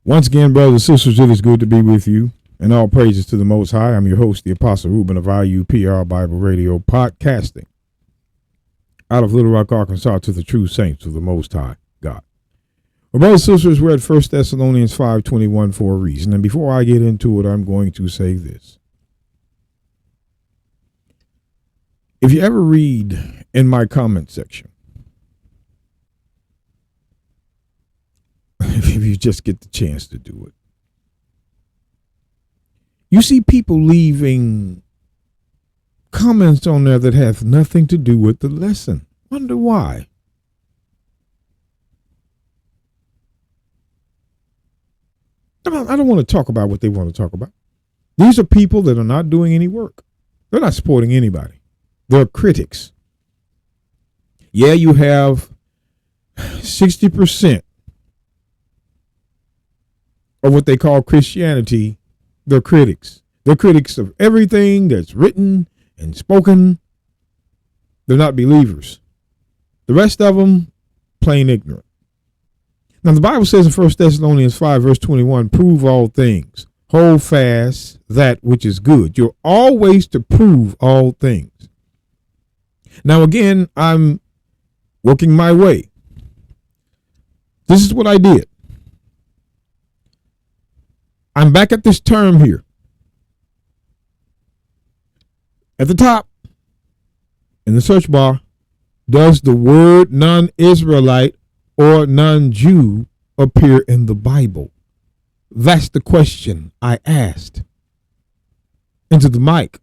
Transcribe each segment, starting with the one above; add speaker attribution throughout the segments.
Speaker 1: Once again, brothers and sisters, it is good to be with you, and all praises to the Most High. I'm your host, the Apostle Reuben of IUPR Bible Radio, podcasting out of Little Rock, Arkansas, to the true saints of the Most High God. Well, brothers and sisters, we're at 1 Thessalonians 5:21 for a reason, and before I get into it, I'm going to say this. If you ever read in my comment section, if you just get the chance to do it, you see people leaving comments on there that have nothing to do with the lesson. Wonder why. I don't want to talk about what they want to talk about. These are people that are not doing any work. They're not supporting anybody. They're critics. Yeah, you have 60% of what they call Christianity. They're critics. They're critics of everything that's written and spoken. They're not believers. The rest of them, plain ignorant. Now, the Bible says in 1 Thessalonians 5, verse 21, prove all things. Hold fast that which is good. You're always to prove all things. Now, again, I'm working my way. This is what I did. I'm back at this term here. At the top, in the search bar, does the word non-Israelite or non-Jew appear in the Bible? That's the question I asked into the mic.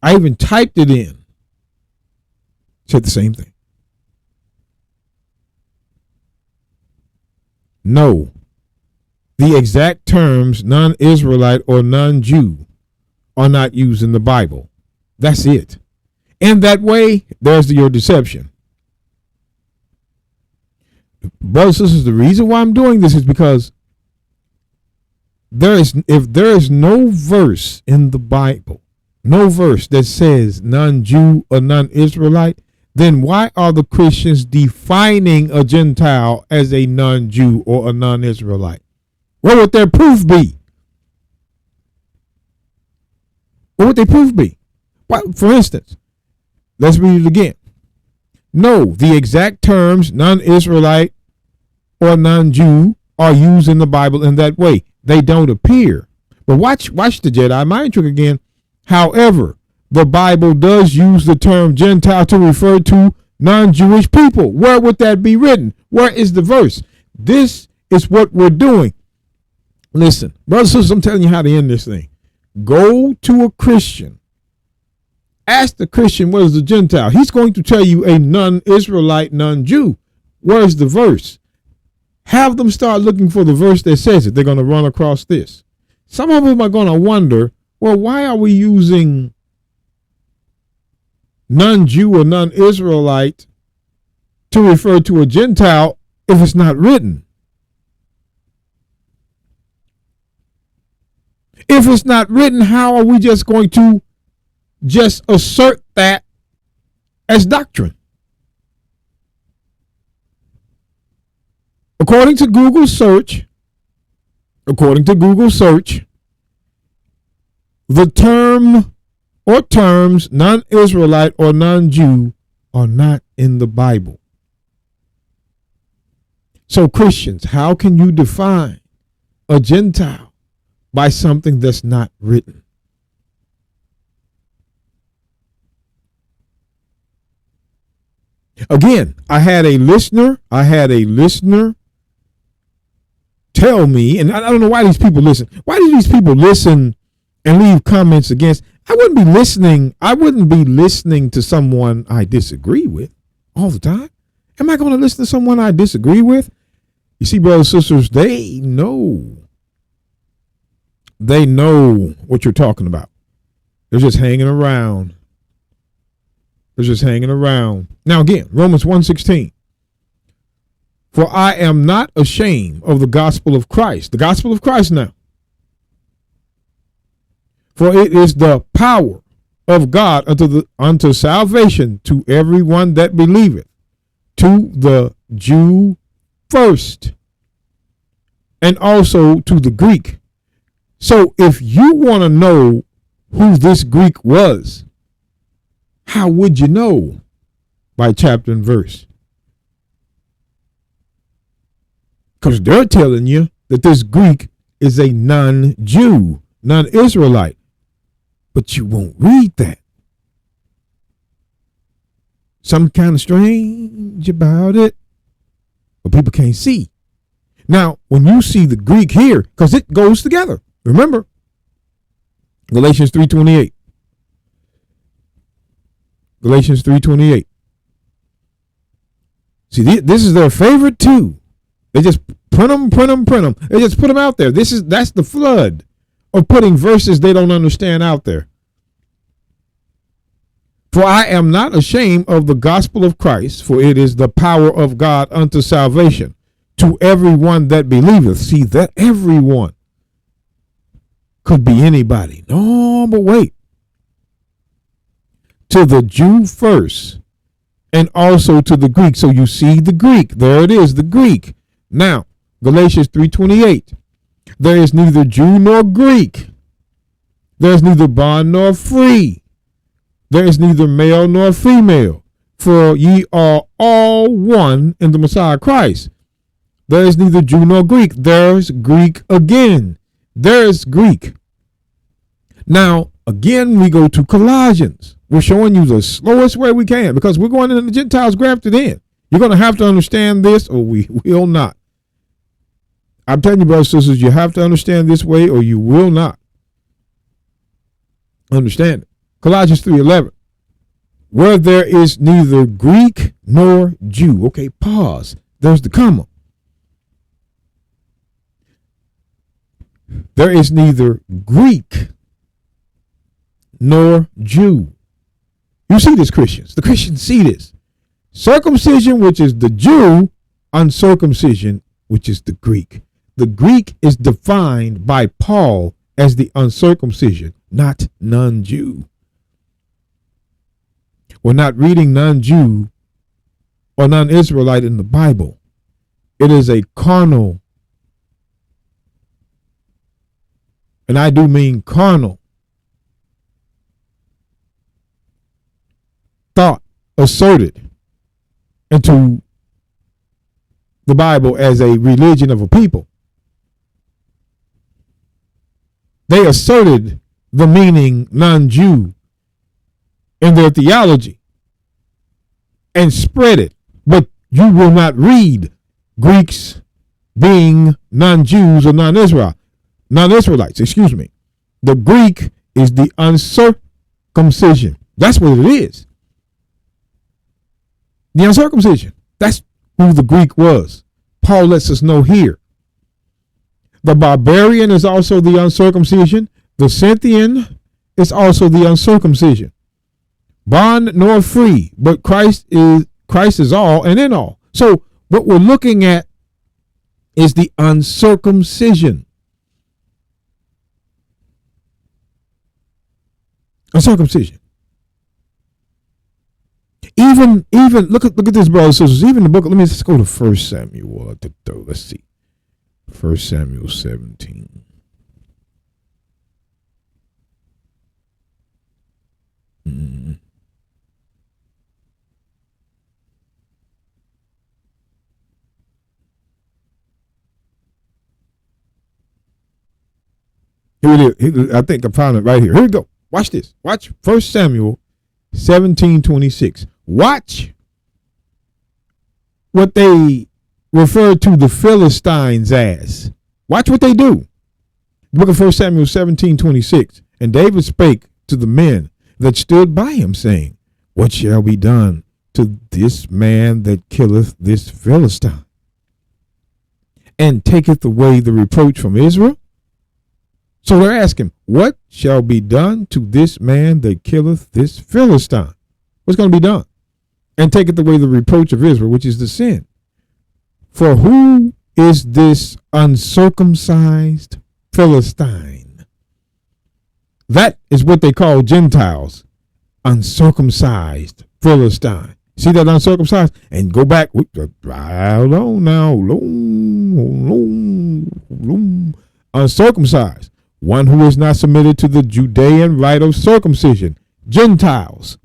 Speaker 1: I even typed it in. Said the same thing. No. The exact terms non-Israelite or non-Jew are not used in the Bible. That's it. And that way, there's your deception. Brothers and sisters, the reason why I'm doing this is because if there is no verse in the Bible, no verse that says non-Jew or non-Israelite, then why are the Christians defining a Gentile as a non-Jew or a non-Israelite? What would their proof be? What would their proof be? For instance, let's read it again. No, the exact terms non-Israelite or non-Jew are used in the Bible in that way. They don't appear. But watch the Jedi mind trick again. However, the Bible does use the term Gentile to refer to non-Jewish people. Where would that be written? Where is the verse? This is what we're doing. Listen, brothers and sisters, I'm telling you how to end this thing. Go to a Christian. Ask the Christian, what is the Gentile? He's going to tell you a non-Israelite, non-Jew. Where's the verse? Have them start looking for the verse that says it. They're going to run across this. Some of them are going to wonder, well, why are we using non-Jew or non-Israelite to refer to a Gentile if it's not written? If it's not written, how are we just going to just assert that as doctrine? According to Google search, the term or terms non-Israelite or non-Jew are not in the Bible. So Christians, how can you define a Gentile by something that's not written? Again, I had a listener tell me, and I don't know why these people listen. Why do these people listen and leave comments against? I wouldn't be listening to someone I disagree with all the time. Am I going to listen to someone I disagree with? You see, brothers and sisters, they know what you're talking about. They're just hanging around. Now again, Romans 1:16. For I am not ashamed of the gospel of Christ. The gospel of Christ now. For it is the power of God unto salvation to everyone that believeth, to the Jew first, and also to the Greek. So if you want to know who this Greek was, how would you know? By chapter and verse. Because they're telling you that this Greek is a non-Jew, non-Israelite. But you won't read that. Something kind of strange about it, but people can't see. Now, when you see the Greek here, because it goes together. Remember, Galatians 3:28. Galatians 3:28. See, this is their favorite too. They just print them. They just put them out there. That's the flood of putting verses they don't understand out there. For I am not ashamed of the gospel of Christ, for it is the power of God unto salvation to everyone that believeth. See, that everyone could be anybody. No, but wait. To the Jew first, and also to the Greek. So you see the Greek. There it is, the Greek. Now, Galatians 3:28. There is neither Jew nor Greek. There is neither bond nor free. There is neither male nor female. For ye are all one in the Messiah Christ. There is neither Jew nor Greek. There's Greek again. There's Greek. Now, again, we go to Colossians. We're showing you the slowest way we can because we're going into the Gentiles grafted in. You're going to have to understand this or we will not. I'm telling you, brothers and sisters, you have to understand this way or you will not understand it. Colossians 3:11. Where there is neither Greek nor Jew. Okay, pause. There's the comma. There is neither Greek nor Jew. You see this, Christians. The Christians see this. Circumcision, which is the Jew, uncircumcision, which is the Greek. The Greek is defined by Paul as the uncircumcision, not non-Jew. We're not reading non-Jew or non-Israelite in the Bible. It is a carnal, and I do mean carnal, thought asserted into the Bible as a religion of a people. They asserted the meaning non-Jew in their theology and spread it, but you will not read Greeks being non-Jews or non-Israelites, excuse me. The Greek is the uncircumcision. That's what it is. The uncircumcision. That's who the Greek was. Paul lets us know here. The barbarian is also the uncircumcision. The Scythian is also the uncircumcision. Bond nor free, but Christ is all and in all. So what we're looking at is the uncircumcision. Uncircumcision. Even look at this, brothers and sisters. Even the book. Let's go to 1 Samuel. Let's see. 1 Samuel 17. Here it is. I think I found it right here. Here we go. Watch this. Watch 1 Samuel 17:26. Watch what they refer to the Philistines as. Watch what they do. The book of 1 Samuel 17:26. And David spake to the men that stood by him, saying, What shall be done to this man that killeth this Philistine, and taketh away the reproach from Israel? So they're asking, what shall be done to this man that killeth this Philistine? What's going to be done? And taketh away the reproach of Israel, which is the sin. For who is this uncircumcised Philistine? That is what they call Gentiles. Uncircumcised Philistine. See that uncircumcised? And go back. Hold on now. Uncircumcised. One who is not submitted to the Judean rite of circumcision. Gentiles.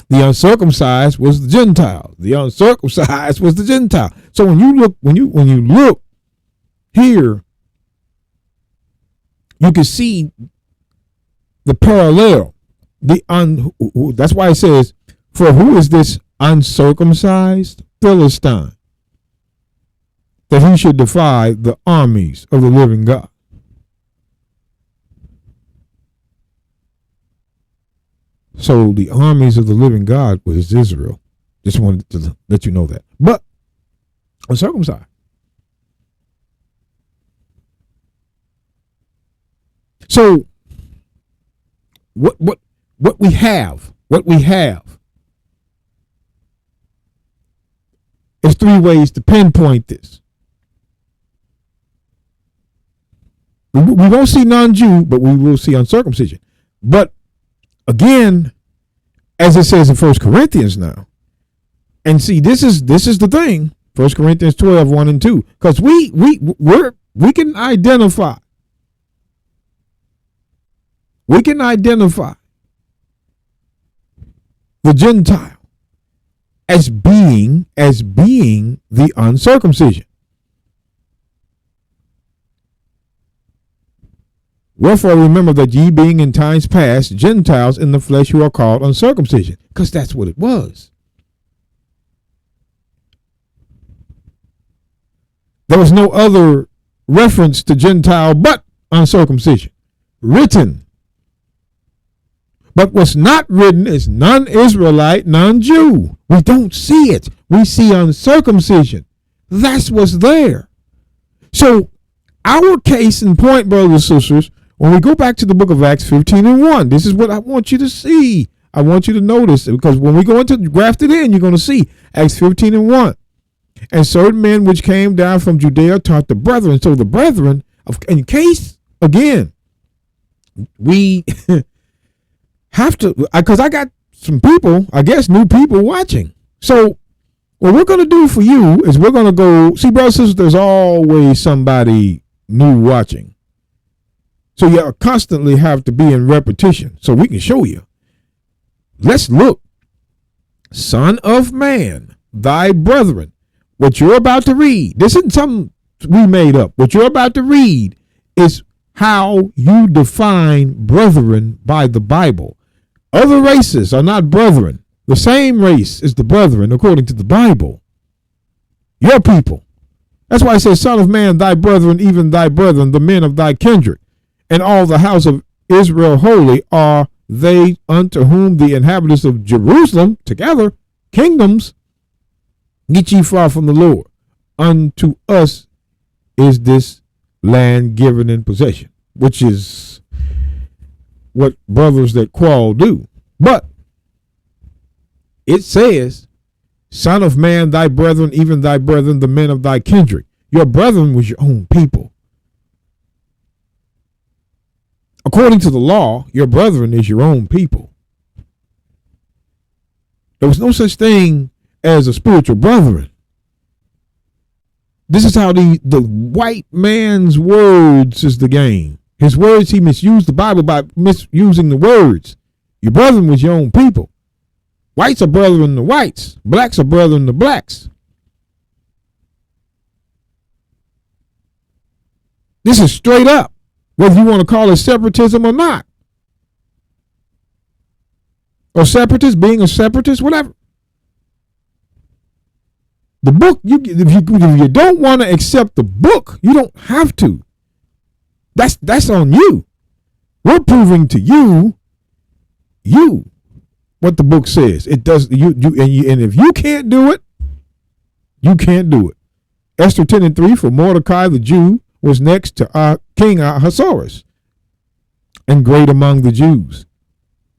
Speaker 1: The uncircumcised was the Gentile. The uncircumcised was the Gentile. So when you look here, you can see the parallel. That's why it says, for who is this uncircumcised Philistine, that he should defy the armies of the living God? So the armies of the living God was Israel. Just wanted to let you know that. But uncircumcised. So what we have is three ways to pinpoint this. We won't see non-Jew, but we will see uncircumcision. But again, as it says in 1 Corinthians now, and see, this is the thing, 1 Corinthians 12, 1 and 2, because we can identify. We can identify the Gentile as being the uncircumcision. Wherefore remember that ye being in times past Gentiles in the flesh who are called uncircumcision, because that's what it was. There was no other reference to Gentile but uncircumcision written. But what's not written is non-Israelite, non-Jew. We don't see it. We see uncircumcision. That's what's there. So our case in point, brothers and sisters, when we go back to the book of Acts 15 and 1, this is what I want you to see. I want you to notice it, because when we go into grafted in, you're going to see Acts 15 and 1. And certain men which came down from Judea taught the brethren. So the brethren, in case, again, we have to, because I got some people, I guess new people watching. So what we're going to do for you is we're going to go, see, brothers and sisters, there's always somebody new watching. So you constantly have to be in repetition so we can show you. Let's look. Son of man, thy brethren. What you're about to read, this isn't something we made up. What you're about to read is how you define brethren by the Bible. Other races are not brethren. The same race is the brethren according to the Bible. Your people. That's why it says, Son of man, thy brethren, even thy brethren, the men of thy kindred, and all the house of Israel holy are they unto whom the inhabitants of Jerusalem, together, kingdoms, get ye far from the Lord. Unto us is this land given in possession, which is what brothers that quarrel do. But it says, Son of man, thy brethren, even thy brethren, the men of thy kindred. Your brethren was your own people. According to the law, your brethren is your own people. There was no such thing as a spiritual brethren. This is how the white man's words is the game. His words, he misused the Bible by misusing the words. Your brethren was your own people. Whites are brethren to whites. Blacks are brethren to blacks. This is straight up, whether you want to call it separatism or not. Or separatist, being a separatist, whatever. The book, if you don't want to accept the book, you don't have to. That's on you. We're proving to you what the book says. It does. And if you can't do it, you can't do it. Esther 10 and 3, for Mordecai the Jew was next to King Ahasuerus, and great among the Jews,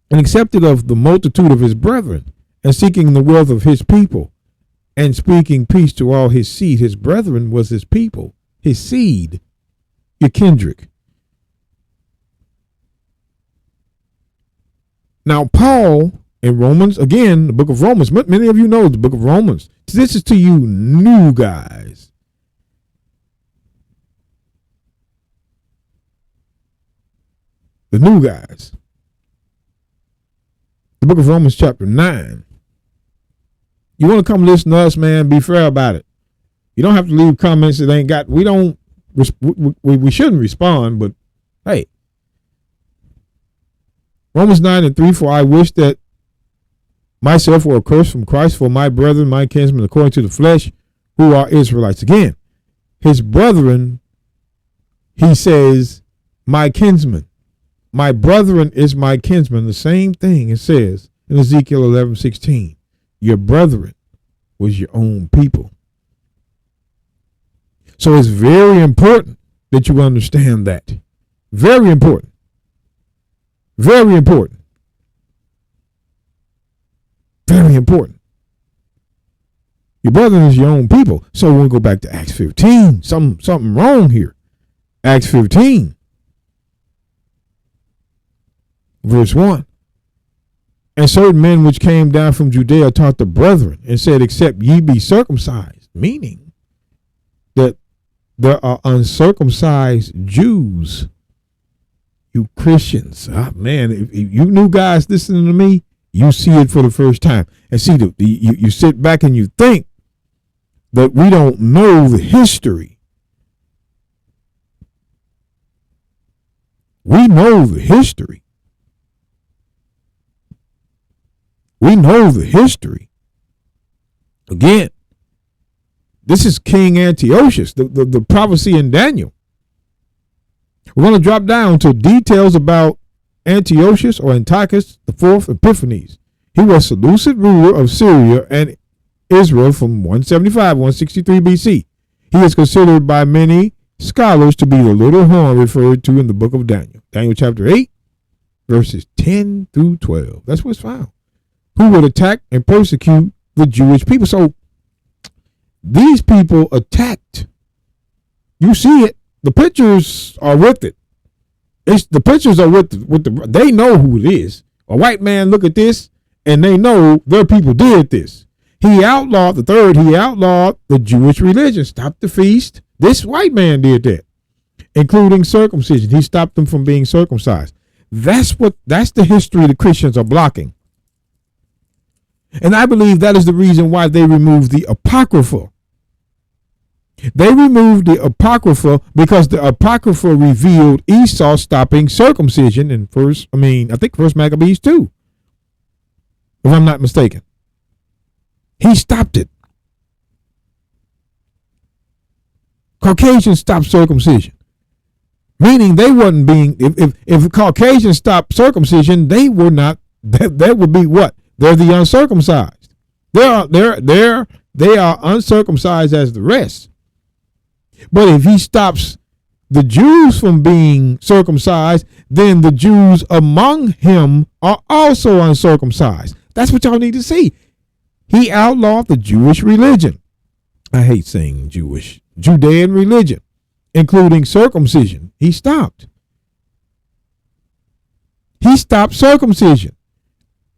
Speaker 1: and accepted of the multitude of his brethren, and seeking the wealth of his people, and speaking peace to all his seed. His brethren was his people, his seed, your kindred. Now, Paul in Romans, again, the book of Romans, many of you know the book of Romans. This is to you new guys. The new guys. The book of Romans chapter 9. You want to come listen to us, man, be fair about it. You don't have to leave comments that ain't got, we shouldn't respond, but hey. Romans 9:3, for I wish that myself were accursed from Christ for my brethren, my kinsmen, according to the flesh, who are Israelites. Again, his brethren, he says, my kinsmen. My brethren is my kinsman. The same thing it says in Ezekiel 11:16. Your brethren was your own people. So it's very important that you understand that. Very important. Very important. Very important. Your brethren is your own people. So we'll go back to Acts 15. Something wrong here. Acts 15. Verse 1. And certain men which came down from Judea taught the brethren and said, except ye be circumcised, meaning that there are uncircumcised Jews. You Christians, man, if you new guys listening to me, you see it for the first time. And see, you sit back and you think that we don't know the history. We know the history. We know the history. Again, this is King Antiochus, the prophecy in Daniel. We're going to drop down to details about Antiochus or Antiochus IV Epiphanes. He was Seleucid ruler of Syria and Israel from 175 163 BC. He is considered by many scholars to be the little horn referred to in the book of Daniel. Daniel chapter 8, verses 10 through 12. That's what's found. Who would attack and persecute the Jewish people. So these people attacked. You see it. The pictures are with it. The pictures are with the. They know who it is. A white man look at this and they know their people did this. He outlawed the Jewish religion, stopped the feast. This white man did that, including circumcision. He stopped them from being circumcised. That's the history the Christians are blocking. And I believe that is the reason why they removed the Apocrypha. They removed the Apocrypha because the Apocrypha revealed Esau stopping circumcision in First Maccabees 2, if I'm not mistaken. He stopped it. Caucasians stopped circumcision. Meaning they wasn't being, if Caucasians stopped circumcision, they were not, that would be what? They're the uncircumcised. They are uncircumcised as the rest. But if he stops the Jews from being circumcised, then the Jews among him are also uncircumcised. That's what y'all need to see. He outlawed the Jewish religion. I hate saying Jewish. Judean religion, including circumcision. He stopped. He stopped circumcision.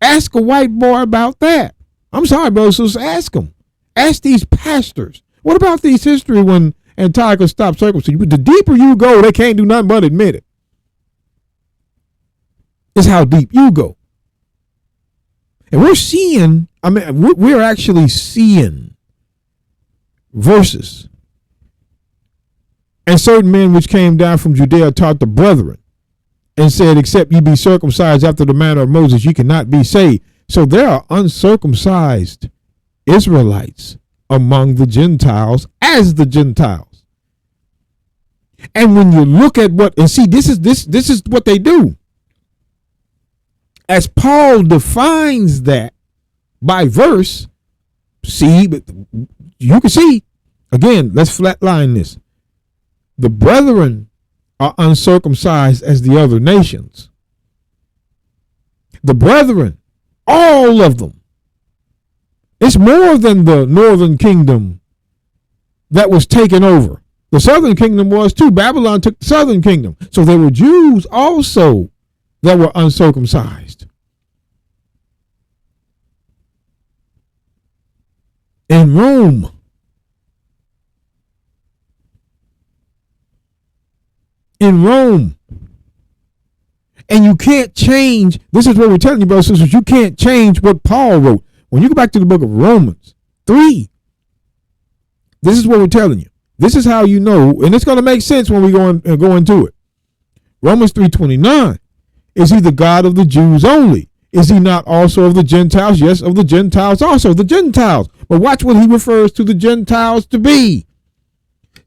Speaker 1: Ask a white boy about that. I'm sorry, brothers and sisters, ask them. Ask these pastors. What about these history when Antiochus stopped circumcision? The deeper you go, they can't do nothing but admit it. It's how deep you go. And we're actually seeing verses. And certain men which came down from Judea taught the brethren and said, except ye be circumcised after the manner of Moses, ye cannot be saved. So there are uncircumcised Israelites among the Gentiles as the Gentiles. And when you look at this is what they do. As Paul defines that by verse, but you can see, again, let's flatline this. The brethren are uncircumcised as the other nations. The brethren, all of them. It's more than the northern kingdom that was taken over. The southern kingdom was too. Babylon took the southern kingdom. So there were Jews also that were uncircumcised. in Rome. In Rome. And you can't change. This is what we're telling you, brothers and sisters. You can't change what Paul wrote. When you go back to the book of Romans 3, this is what we're telling you. This is how you know, and it's going to make sense when we go into it. Romans 3:29. Is he the God of the Jews only? Is he not also of the Gentiles? Yes, of the Gentiles also. The Gentiles. But watch what he refers to the Gentiles to be.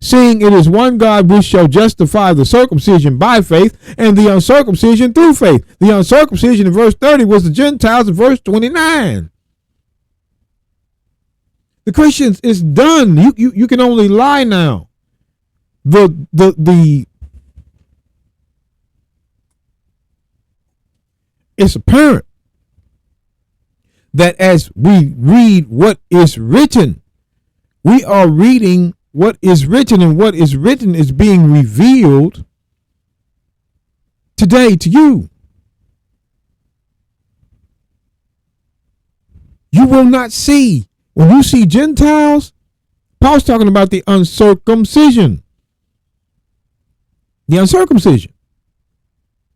Speaker 1: Seeing it is one God which shall justify the circumcision by faith and the uncircumcision through faith. The uncircumcision in verse 30 was the Gentiles in verse 29. The Christians, it's done. You can only lie now. It's apparent that as we read what is written, we are reading what is written, and what is written is being revealed today to you. You will not see, when you see Gentiles, Paul's talking about the uncircumcision. The uncircumcision.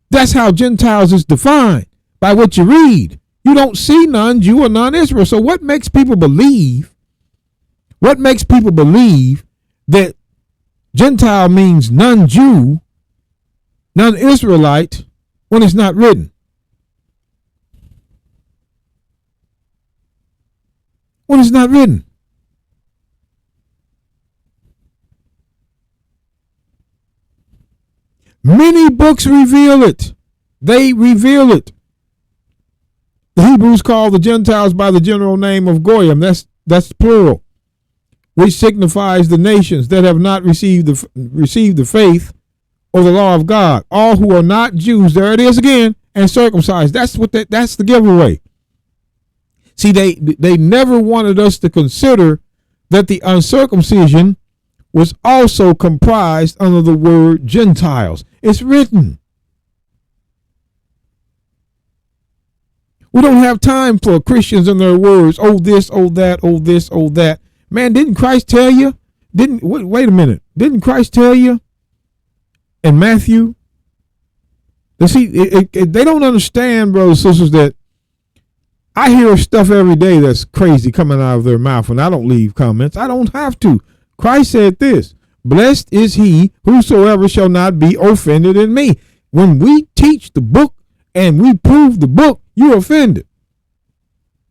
Speaker 1: That's how Gentiles is defined, by what you read. You don't see non-Jew or non-Israel. So what makes people believe? What makes people believe that Gentile means non-Jew, non-Israelite, when it's not written? When it's not written. Many books reveal it. They reveal it. The Hebrews call the Gentiles by the general name of Goyim. That's plural, which signifies the nations that have not received the faith or the law of God. All who are not Jews, there it is again, and circumcised. That's the giveaway. See, they never wanted us to consider that the uncircumcision was also comprised under the word Gentiles. It's written. We don't have time for Christians and their words. Oh, this, oh, that, oh, this, oh, that. Man, didn't Christ tell you? Wait a minute. Didn't Christ tell you in Matthew? See, they don't understand, brothers and sisters, that I hear stuff every day that's crazy coming out of their mouth, and I don't leave comments. I don't have to. Christ said this: blessed is he whosoever shall not be offended in me. When we teach the book and we prove the book, you're offended.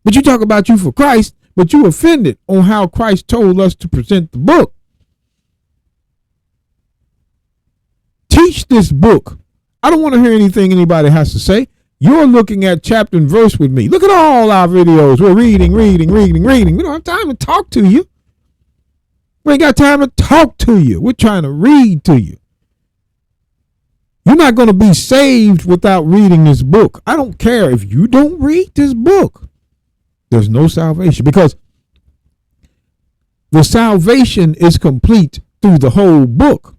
Speaker 1: But you talk about you for Christ, but you offended on how Christ told us to present the book. Teach this book. I don't want to hear anything anybody has to say. You're looking at chapter and verse with me. Look at all our videos. We're reading. We don't have time to talk to you. We ain't got time to talk to you. We're trying to read to you. You're not going to be saved without reading this book. I don't care if you don't read this book. There's no salvation, because the salvation is complete through the whole book,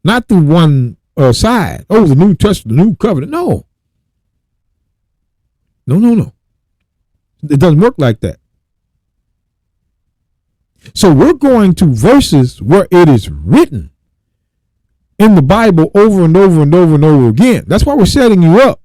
Speaker 1: not through one side. Oh, the New Testament, the New Covenant. No. It doesn't work like that. So we're going to verses where it is written in the Bible over and over and over and over again. That's why we're setting you up.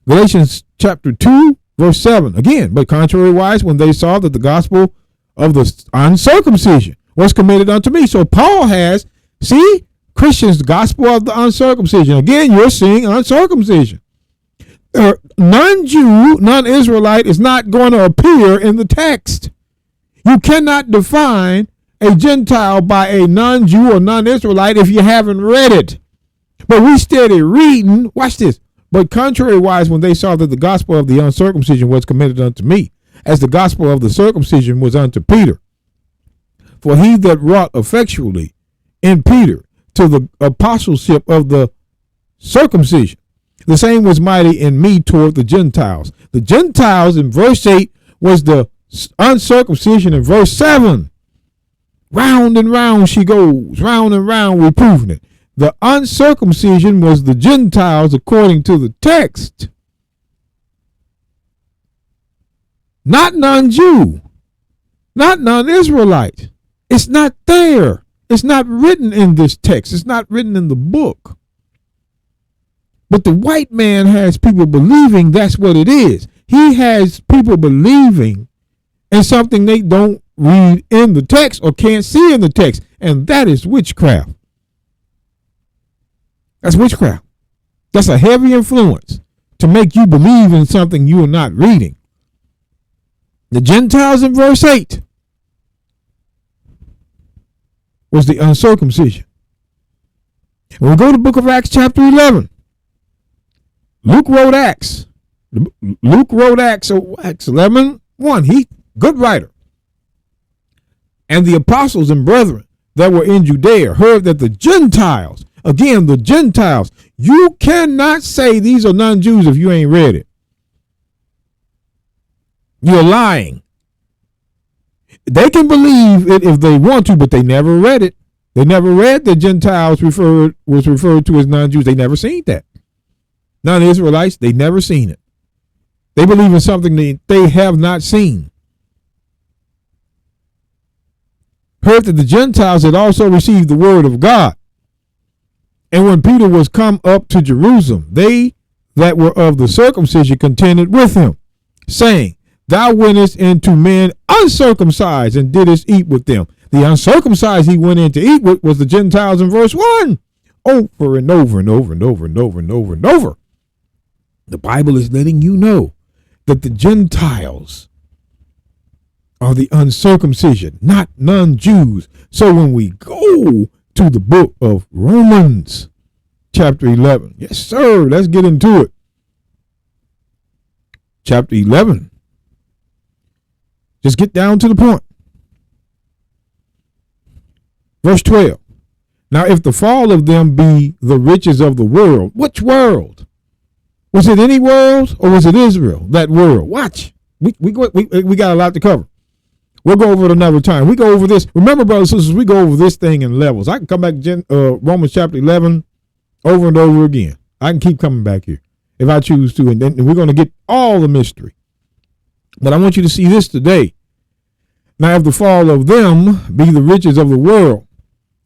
Speaker 1: Galatians chapter 2, verse 7. Again, but contrariwise, when they saw that the gospel of the uncircumcision was committed unto me. So Paul has, see, Christians, the gospel of the uncircumcision. Again, you're seeing uncircumcision. Non-Jew, non-Israelite is not going to appear in the text. You cannot define a Gentile by a non-Jew or non-Israelite if you haven't read it. But we steady reading. Watch this. But contrariwise, when they saw that the gospel of the uncircumcision was committed unto me, as the gospel of the circumcision was unto Peter. For he that wrought effectually in Peter to the apostleship of the circumcision, the same was mighty in me toward the Gentiles. The Gentiles in verse 8 was the uncircumcision in verse 7. Round and round she goes, round and round we're proving it. The uncircumcision was the Gentiles according to the text. not non-Jew, not non-Israelite. It's not there. It's not written in this text. It's not written in the book. But the white man has people believing that's what it is. He has people believing in something they don't read in the text or can't see in the text. And that is witchcraft. That's witchcraft. That's a heavy influence to make you believe in something you are not reading. The Gentiles in verse 8 was the uncircumcision. When we go to the book of Acts chapter 11, Luke wrote Acts. Luke wrote Acts 11:1. He, good writer. And the apostles and brethren that were in Judea heard that the Gentiles, again, the Gentiles, you cannot say these are non-Jews if you ain't read it. You're lying. They can believe it if they want to, but they never read it. They never read the Gentiles was referred to as non-Jews. They never seen that. Non-Israelites, they never seen it. They believe in something they have not seen. Heard that the Gentiles had also received the word of God. And when Peter was come up to Jerusalem, they that were of the circumcision contended with him, saying, Thou wentest into men uncircumcised and didst eat with them. The uncircumcised he went in to eat with was the Gentiles in verse 1. Over and over and over and over and over and over and over. The Bible is letting you know that the Gentiles are the uncircumcision, not non-Jews. So when we go to the book of Romans, chapter 11, yes, sir, let's get into it. Chapter 11. Just get down to the point. Verse 12. Now, if the fall of them be the riches of the world, which world? Was it any world or was it Israel, that world? Watch. We got a lot to cover. We'll go over it another time. We go over this. Remember, brothers and sisters, we go over this thing in levels. I can come back to Romans chapter 11 over and over again. I can keep coming back here if I choose to. And then we're going to get all the mystery. But I want you to see this today. Now, if the fall of them be the riches of the world,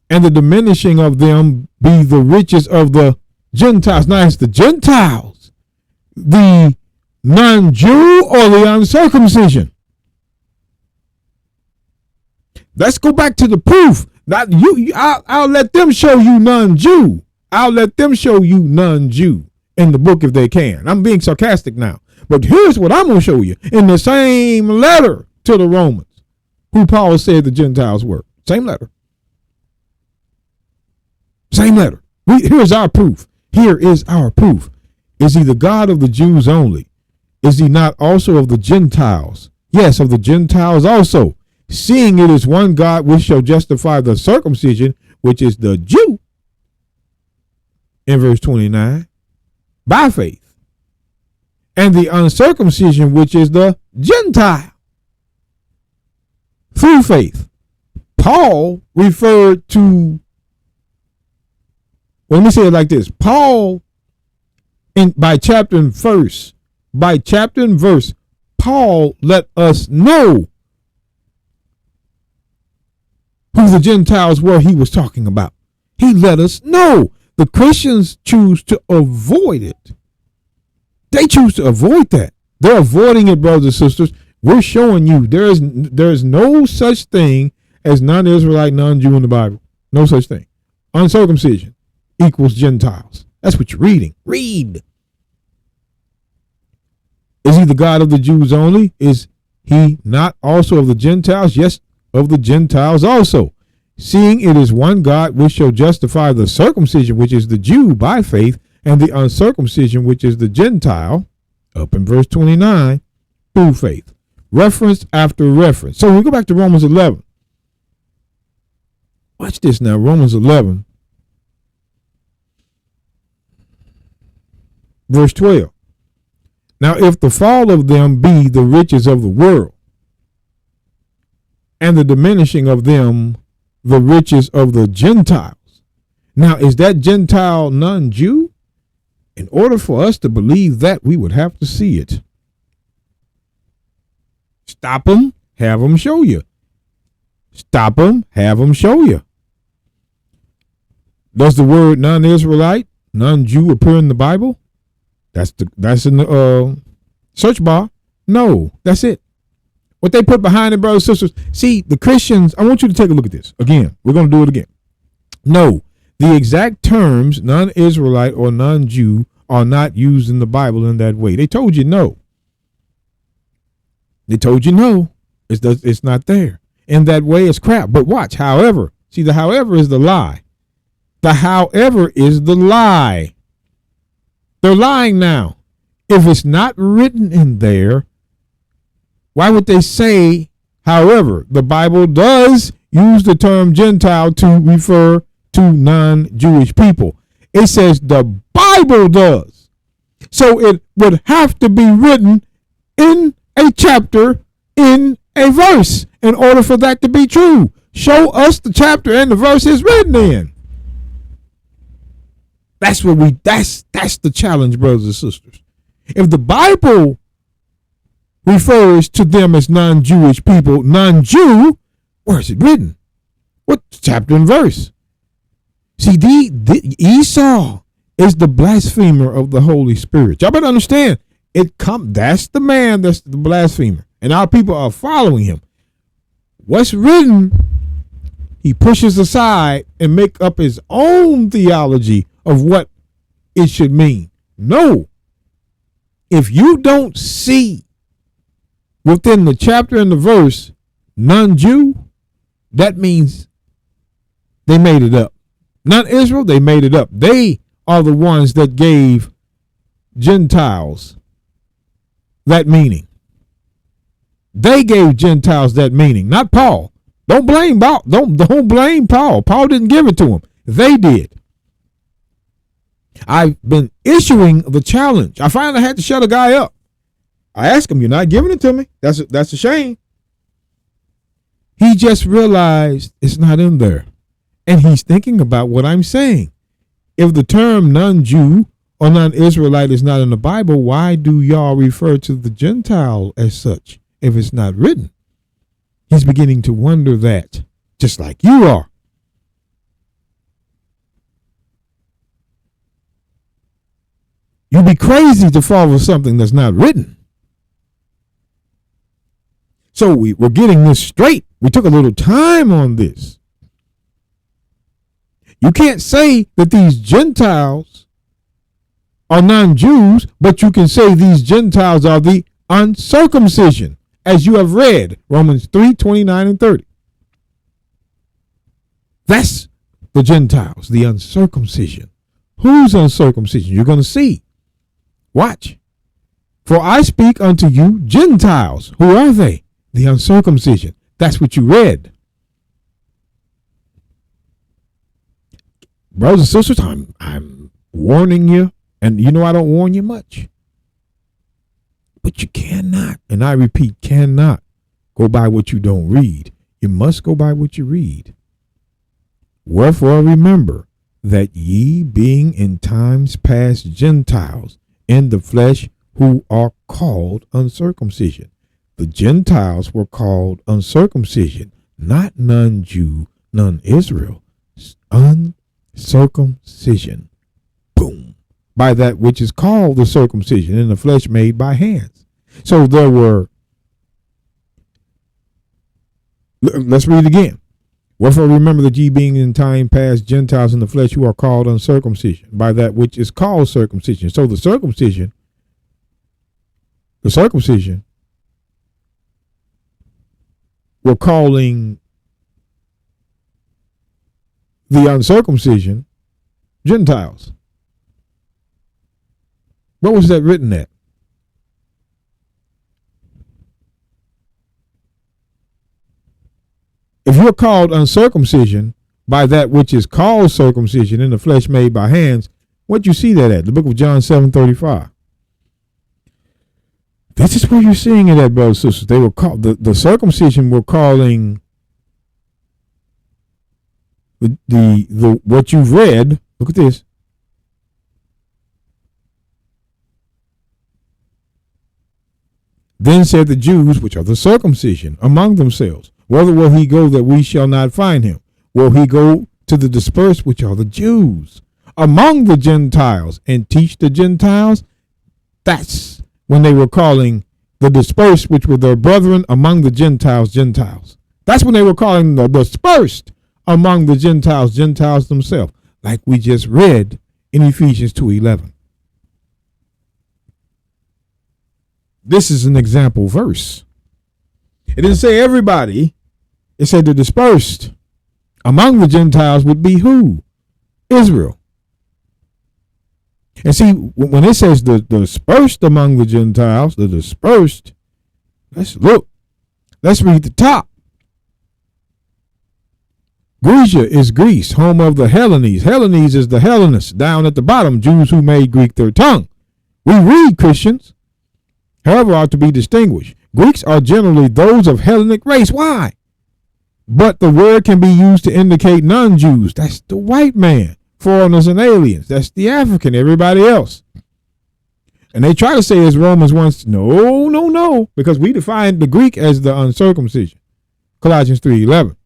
Speaker 1: and the diminishing of them be the riches of the Gentiles. Now, it's the Gentiles, the non-Jew or the uncircumcision. Let's go back to the proof. Not you. I'll let them show you non-Jew. I'll let them show you non-Jew in the book if they can. I'm being sarcastic now. But here's what I'm going to show you in the same letter to the Romans, who Paul said the Gentiles were. Same letter. Same letter. Here's our proof. Here is our proof. Is he the God of the Jews only? Is he not also of the Gentiles? Yes, of the Gentiles also. Seeing it is one God which shall justify the circumcision, which is the Jew, in verse 29, by faith, and the uncircumcision, which is the Gentile, through faith. Paul referred to, well, let me say it like this. Paul, by chapter and verse, Paul let us know who the Gentiles were he was talking about. He let us know. The Christians choose to avoid it. They choose to avoid that. They're avoiding it, brothers and sisters. We're showing you there is no such thing as non-Israelite, non-Jew in the Bible. No such thing. Uncircumcision equals Gentiles. That's what you're reading. Read. Is he the God of the Jews only? Is he not also of the Gentiles? Yes, of the Gentiles also. Seeing it is one God which shall justify the circumcision, which is the Jew, by faith, and the uncircumcision, which is the Gentile, up in verse 29, through faith. Reference after reference. So we go back to Romans 11. Watch this now, Romans 11, verse 12. Now, if the fall of them be the riches of the world, and the diminishing of them the riches of the Gentiles. Now, is that Gentile non-Jew? In order for us to believe that, we would have to see it. Stop them, have them show you. Stop them, have them show you. Does the word non-Israelite, non-Jew appear in the Bible? That's in the search bar. No, that's it. What they put behind it, brothers and sisters. See, the Christians, I want you to take a look at this. Again, we're going to do it again. No, the exact terms non-Israelite or non-Jew are not used in the Bible in that way. They told you no. They told you no. It's not there. In that way, it's crap. But watch, however. See, the however is the lie. The however is the lie. They're lying now. If it's not written in there, why would they say, however? The Bible does use the term Gentile to refer to non-Jewish people. It says the Bible does. So it would have to be written in a chapter, in a verse, in order for that to be true. Show us the chapter and the verse is written in. That's the challenge, brothers and sisters. If the Bible refers to them as non-Jewish people, non-Jew, where is it written? What chapter and verse? See, Esau is the blasphemer of the Holy Spirit. Y'all better understand. That's the man that's the blasphemer. And our people are following him. What's written, he pushes aside and make up his own theology of what it should mean. No. If you don't see within the chapter and the verse non-Jew, that means they made it up. Non-Israel, they made it up. They are the ones that gave Gentiles that meaning. They gave Gentiles that meaning, not Paul. Don't blame Paul. Don't blame Paul. Paul didn't give it to him. They did. I've been issuing the challenge. I finally had to shut a guy up. I asked him, "You're not giving it to me. That's a shame." He just realized it's not in there. And he's thinking about what I'm saying. If the term non-Jew or non-Israelite is not in the Bible, why do y'all refer to the Gentile as such if it's not written? He's beginning to wonder that, just like you are. You'd be crazy to follow something that's not written. So we're getting this straight. We took a little time on this. You can't say that these Gentiles are non-Jews, but you can say these Gentiles are the uncircumcision, as you have read Romans 3:29 and 30. That's the Gentiles, the uncircumcision. Who's uncircumcision? You're going to see. Watch. For I speak unto you Gentiles. Who are they? The uncircumcision. That's what you read. Brothers and sisters, I'm warning you, and you know I don't warn you much. But you cannot, and I repeat, cannot go by what you don't read. You must go by what you read. Wherefore remember that ye being in times past Gentiles in the flesh who are called uncircumcision. The Gentiles were called uncircumcision, not non-Jew, non-Israel. Uncircumcision. Boom. By that which is called the circumcision in the flesh made by hands. So there were, let's read it again. Wherefore remember that ye being in time past Gentiles in the flesh who are called uncircumcision, by that which is called circumcision. So the circumcision we're calling the uncircumcision Gentiles. What was that written at? If you're called uncircumcision by that which is called circumcision in the flesh made by hands, what you see that at? The book of John 7:35. This is where you're seeing it at, brothers and sisters. They were called the circumcision were calling the what you've read. Look at this. Then said the Jews, which are the circumcision, among themselves, whither will he go that we shall not find him? Will he go to the dispersed, which are the Jews, among the Gentiles, and teach the Gentiles? That's when they were calling the dispersed, which were their brethren among the Gentiles, Gentiles. That's when they were calling the dispersed among the Gentiles, Gentiles themselves, like we just read in Ephesians 2:11. This is an example verse. It didn't say everybody. It said the dispersed among the Gentiles would be who? Israel. And see, when it says the dispersed among the Gentiles, the dispersed, let's look. Let's read the top. Grecia is Greece, home of the Hellenes. Hellenes is the Hellenists. Down at the bottom, Jews who made Greek their tongue. We read Christians, however, are to be distinguished. Greeks are generally those of Hellenic race. Why? But the word can be used to indicate non-Jews. That's the white man. Foreigners and aliens. That's the African, everybody else. And they try to say as Romans 1, no, because we define the Greek as the uncircumcision. Colossians 3:11.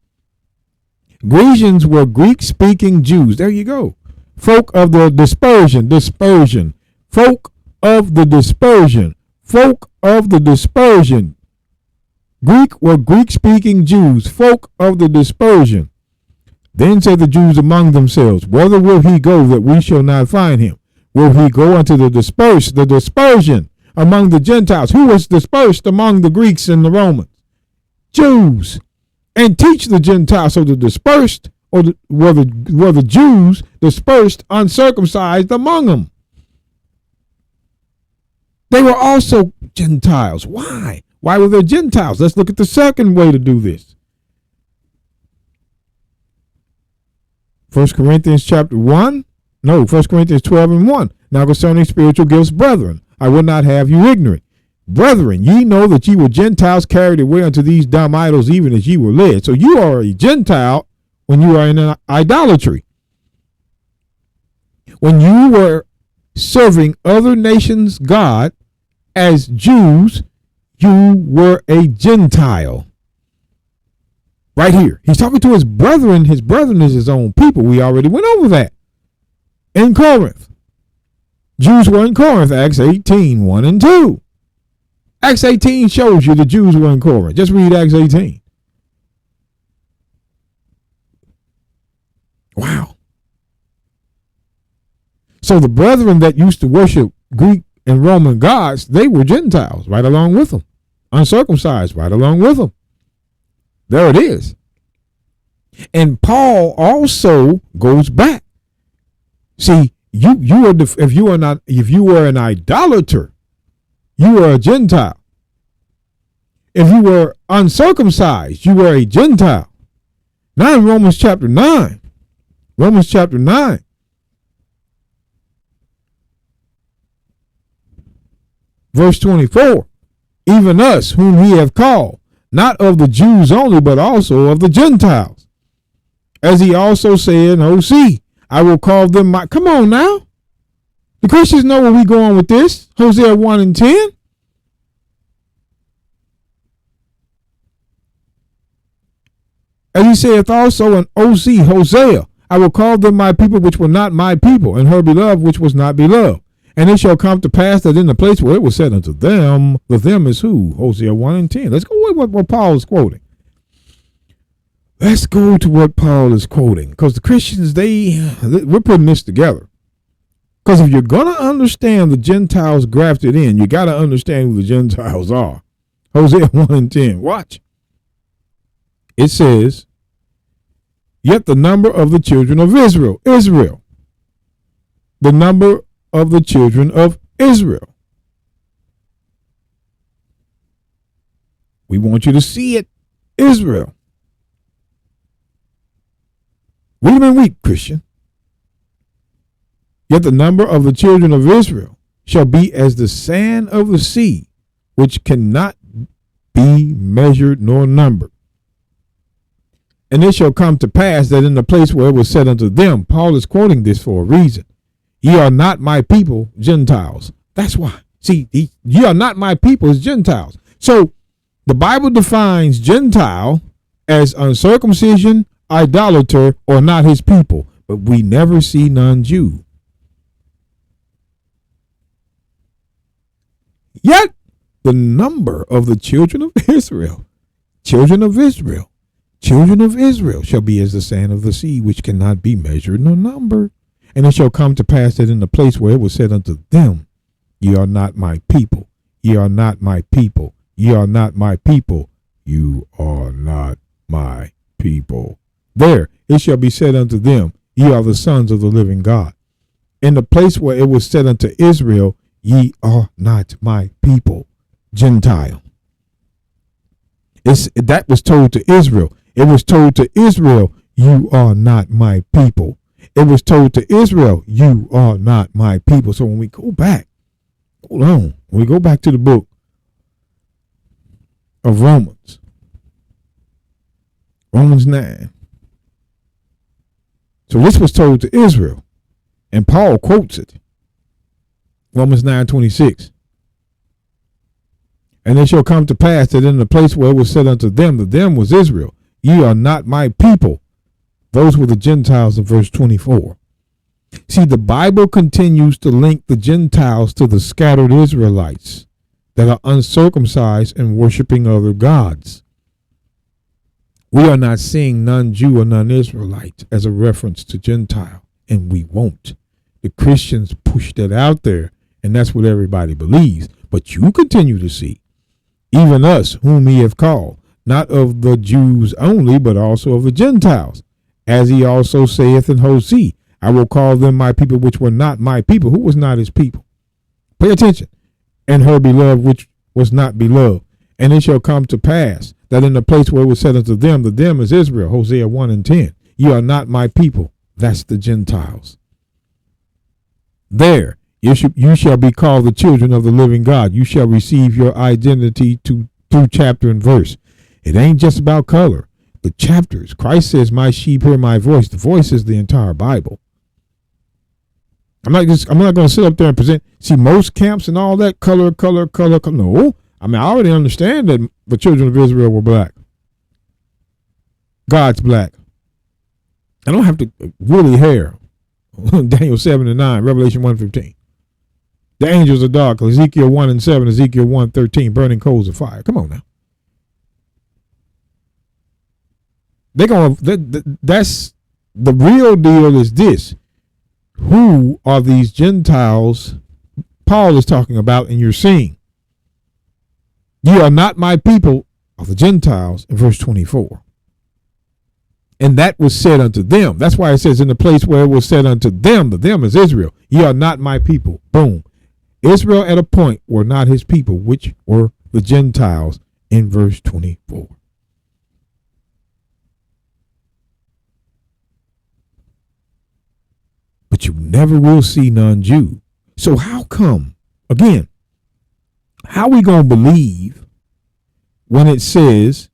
Speaker 1: Grecians were Greek-speaking Jews. There you go. Folk of the dispersion. Folk of the dispersion. Folk of the dispersion. Greek were Greek-speaking Jews. Folk of the dispersion. Then said the Jews among themselves, whither will he go that we shall not find him? Will he go unto the dispersed, the dispersion among the Gentiles? Who was dispersed among the Greeks and the Romans? Jews. And teach the Gentiles. So the dispersed, or were the Jews dispersed, uncircumcised among them. They were also Gentiles. Why? Why were they Gentiles? Let's look at the second way to do this. 1 Corinthians 12:1. Now concerning spiritual gifts, brethren, I would not have you ignorant. Brethren, ye know that ye were Gentiles carried away unto these dumb idols, even as ye were led. So you are a Gentile when you are in an idolatry. When you were serving other nations' God as Jews, you were a Gentile. Right here. He's talking to his brethren. His brethren is his own people. We already went over that. In Corinth. Jews were in Corinth, Acts 18:1 and 2. Acts 18 shows you the Jews were in Corinth. Just read Acts 18. Wow. So the brethren that used to worship Greek and Roman gods, they were Gentiles right along with them. Uncircumcised right along with them. There it is. And Paul also goes back. See, if you were an idolater, you were a Gentile. If you were uncircumcised, you were a Gentile. Now in Romans chapter 9, verse 24, even us whom he hath called, not of the Jews only, but also of the Gentiles. As he also said, see, I will call them my. Come on now. The Christians know where we going with this. Hosea 1 and 10. As he saith also in OC, Hosea, I will call them my people which were not my people, and her beloved which was not beloved. And it shall come to pass that in the place where it was said unto them, the them is who? Hosea 1 and 10. Let's go with what Paul is quoting. Let's go to what Paul is quoting. Because the Christians, we're putting this together. Because if you're going to understand the Gentiles grafted in, you got to understand who the Gentiles are. Hosea 1 and 10. Watch. It says, yet the number of the children of Israel. The number of the children of Israel. We want you to see it. Israel. Read them and weep, Christian. Yet the number of the children of Israel shall be as the sand of the sea, which cannot be measured nor numbered. And it shall come to pass that in the place where it was said unto them, Paul is quoting this for a reason. Ye are not my people, Gentiles. That's why. See, ye are not my people as Gentiles. So the Bible defines Gentile as uncircumcision, idolater, or not his people. But we never see non-Jew. Yet the number of the children of Israel shall be as the sand of the sea, which cannot be measured nor numbered. And it shall come to pass that in the place where it was said unto them, ye are not my people, ye are not my people, ye are not my people, you are not my people. There it shall be said unto them, ye are the sons of the living God. In the place where it was said unto Israel, ye are not my people, Gentile. That was told to Israel. It was told to Israel, you are not my people. It was told to Israel, you are not my people. So when we go back, hold on, when we go back to the book of Romans 9. So this was told to Israel, and Paul quotes it. Romans 9:26. And it shall come to pass that in the place where it was said unto them, the them was Israel, ye are not my people. Those were the Gentiles in verse 24. See, the Bible continues to link the Gentiles to the scattered Israelites that are uncircumcised and worshiping other gods. We are not seeing non-Jew or non-Israelite as a reference to Gentile, and we won't. The Christians push that out there, and that's what everybody believes. But you continue to see, even us whom he hath called, not of the Jews only, but also of the Gentiles. As he also saith in Hosea, I will call them my people which were not my people. Who was not his people? Pay attention. And her beloved which was not beloved. And it shall come to pass that in the place where it was said unto them, the them is Israel, Hosea 1:10. Ye are not my people. That's the Gentiles. There you shall be called the children of the living God. You shall receive your identity through chapter and verse. It ain't just about color. The chapters. Christ says, my sheep hear my voice. The voice is the entire Bible. I'm not going to sit up there and present. See, most camps and all that color. No. I mean, I already understand that the children of Israel were black. God's black. I don't have to woolly hair. Daniel 7:9, Revelation 1:15. The angels are dark. Ezekiel 1:7, Ezekiel 1:13, burning coals of fire. Come on now. That's the real deal is this. Who are these Gentiles Paul is talking about and you're seeing? Ye are not my people of the Gentiles in verse 24. And that was said unto them. That's why it says in the place where it was said unto them, the them is Israel. Ye are not my people. Boom. Israel at a point were not his people, which were the Gentiles in verse 24. But you never will see non-Jew. So how come, again, how we going to believe when it says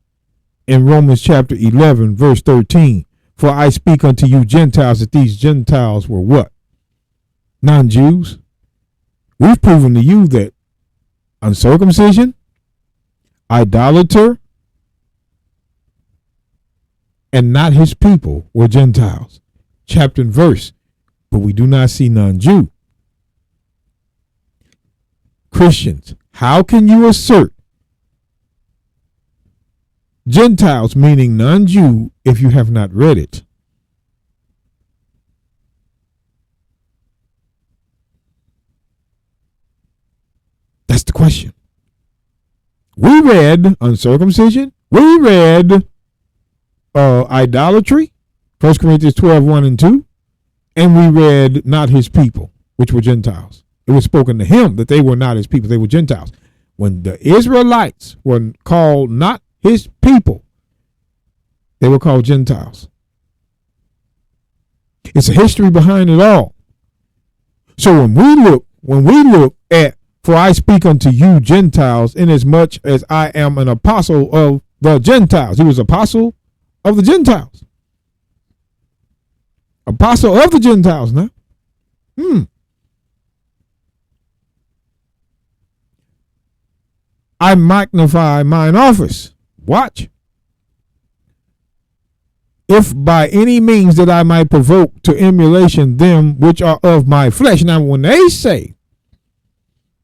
Speaker 1: in Romans chapter 11, verse 13, for I speak unto you Gentiles, that these Gentiles were what? Non-Jews. We've proven to you that uncircumcision, idolater, and not his people were Gentiles. Chapter and verse. But we do not see non-Jew. Christians, how can you assert Gentiles meaning non-Jew if you have not read it? That's the question. We read uncircumcision. We read idolatry, 1 Corinthians 12:1-2. And we read not his people, which were Gentiles. It was spoken to him that they were not his people. They were Gentiles. When the Israelites were called not his people, they were called Gentiles. It's a history behind it all. So when we look at, for I speak unto you Gentiles, inasmuch as I am an apostle of the Gentiles. He was apostle of the Gentiles. Apostle of the Gentiles now. I magnify mine office. Watch. If by any means that I might provoke to emulation them which are of my flesh. Now, when they say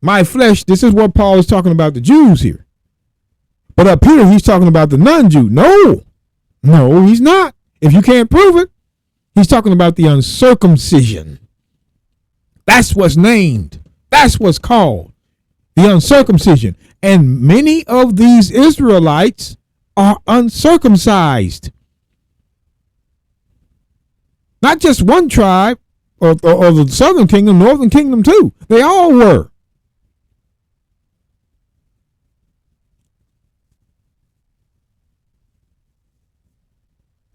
Speaker 1: my flesh, this is what Paul is talking about the Jews here. But up here, he's talking about the non-Jew. No, he's not. If you can't prove it, he's talking about the uncircumcision. That's what's named. That's what's called the uncircumcision. And many of these Israelites are uncircumcised. Not just one tribe or the southern kingdom, northern kingdom too. They all were.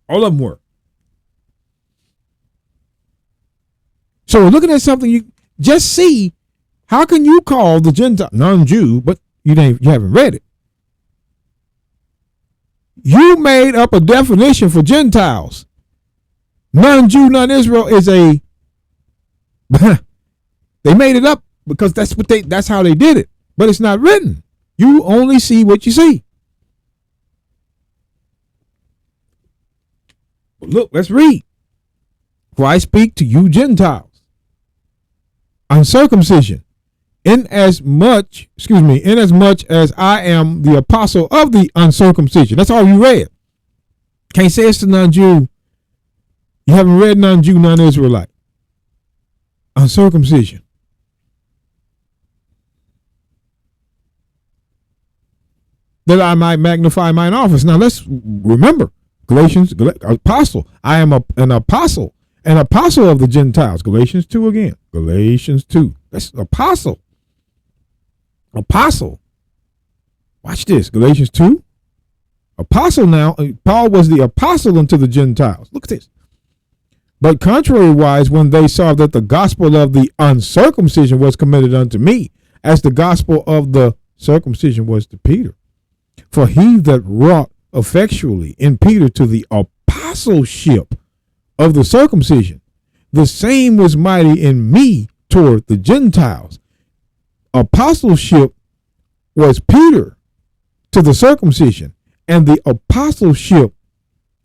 Speaker 1: All of them were. So we're looking at something you just see. How can you call the Gentile non-Jew, but you haven't read it? You made up a definition for Gentiles. Non-Jew, non-Israel is a. They made it up because that's how they did it. But it's not written. You only see what you see. Look, let's read. For I speak to you Gentiles. Uncircumcision. Inasmuch as I am the apostle of the uncircumcision. That's all you read. Can't say it's the non-Jew. You haven't read non-Jew, non-Israelite. Uncircumcision. That I might magnify mine office. Now let's remember. Galatians, apostle. I am an apostle of the Gentiles. Galatians 2 again. Galatians 2. That's apostle. Apostle. Watch this. Galatians 2. Apostle now. Paul was the apostle unto the Gentiles. Look at this. But contrariwise, when they saw that the gospel of the uncircumcision was committed unto me, as the gospel of the circumcision was to Peter. For he that wrought effectually in Peter to the apostleship of the circumcision, the same was mighty in me toward the Gentiles. Apostleship was Peter to the circumcision, and the apostleship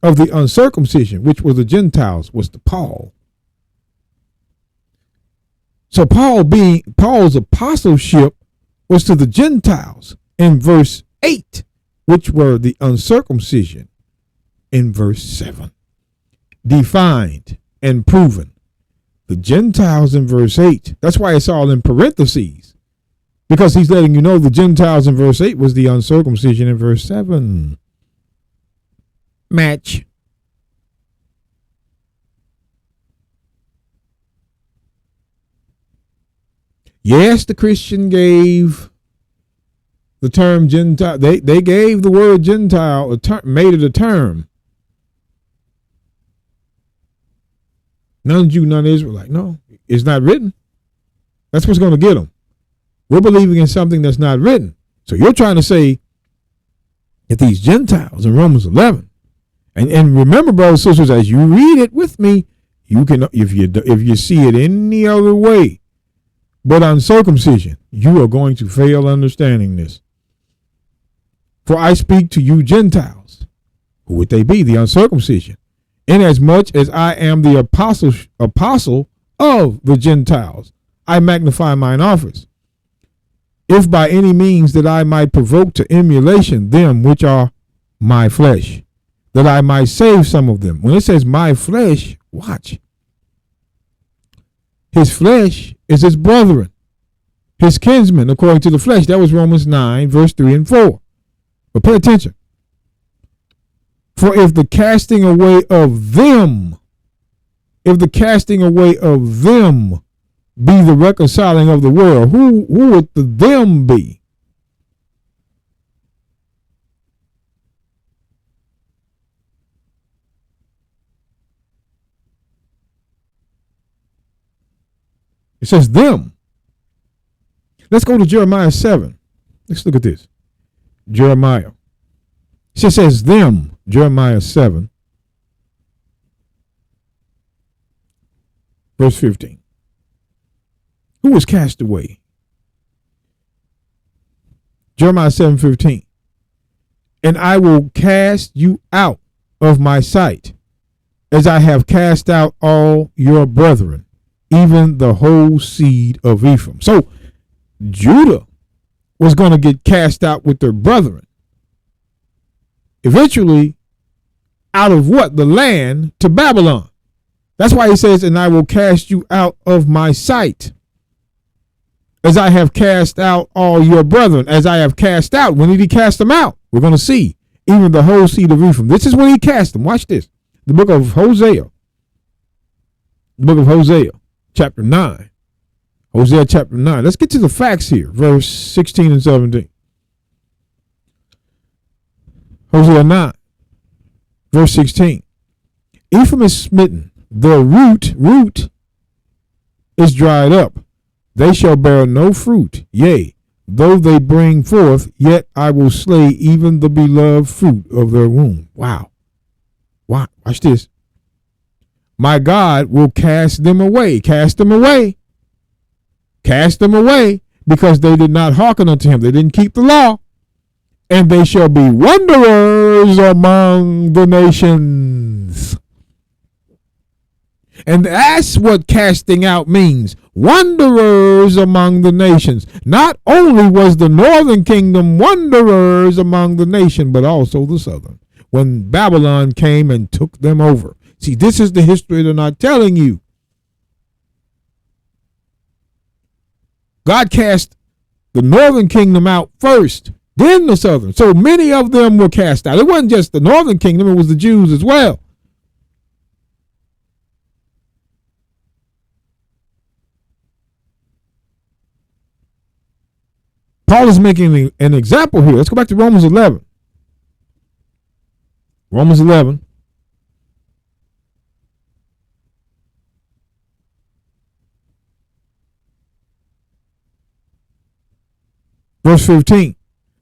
Speaker 1: of the uncircumcision, which was the Gentiles, was to Paul. So Paul's apostleship was to the Gentiles in verse 8, which were the uncircumcision in verse 7. Defined and proven. The Gentiles in verse 8. That's why it's all in parentheses. Because he's letting you know the Gentiles in verse 8 was the uncircumcision in verse 7. Match. Yes, the Christian gave the term Gentile. They gave the word Gentile made it a term. Non-Jew, non-Israelite. No, it's not written. That's what's going to get them. We're believing in something that's not written. So you're trying to say that these Gentiles in Romans 11. And remember, brothers and sisters, as you read it with me, you can, if you see it any other way but uncircumcision, you are going to fail understanding this. For I speak to you Gentiles. Who would they be? The uncircumcision. Inasmuch as I am the apostle of the Gentiles, I magnify mine office. If by any means that I might provoke to emulation them which are my flesh, that I might save some of them. When it says my flesh, watch. His flesh is his brethren, his kinsmen, according to the flesh. That was Romans 9, verse 3 and 4. But pay attention. For if the casting away of them, be the reconciling of the world, who would the them be? It says them. Let's go to Jeremiah 7. Let's look at this. Jeremiah. It says them, Jeremiah 7, verse 15. Who was cast away? Jeremiah 7:15. And I will cast you out of my sight, as I have cast out all your brethren, even the whole seed of Ephraim. So Judah was going to get cast out with their brethren. Eventually, out of what? The land to Babylon. That's why he says, and I will cast you out of my sight, as I have cast out all your brethren, as I have cast out. When did he cast them out? We're going to see. Even the whole seed of Ephraim. This is when he cast them. Watch this. The book of Hosea. The book of Hosea, chapter 9. Hosea chapter 9. Let's get to the facts here. Verse 16 and 17. Hosea 9. Verse 16. Ephraim is smitten. The root is dried up. They shall bear no fruit. Yea, though they bring forth, yet I will slay even the beloved fruit of their womb. Wow. Watch this. My God will cast them away. Cast them away. Cast them away, because they did not hearken unto him. They didn't keep the law. And they shall be wanderers among the nations. And that's what casting out means. Wanderers among the nations. Not only was the northern kingdom wanderers among the nation, but also the southern, when Babylon came and took them over. See, this is the history they're not telling you. God cast the northern kingdom out first, then the southern. So many of them were cast out. It wasn't just the northern kingdom, it was the Jews as well. Paul is making an example here. Let's go back to Romans 11. Romans 11. Verse 15.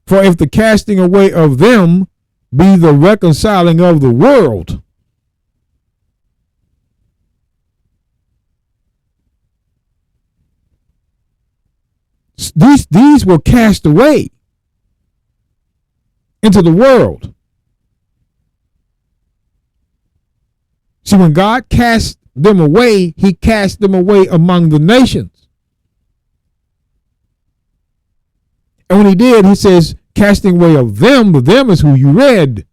Speaker 1: For if the casting away of them be the reconciling of the world, these were cast away into the world. See, when God cast them away, he cast them away among the nations. And when he did, he says, casting away of them, the them is who you read.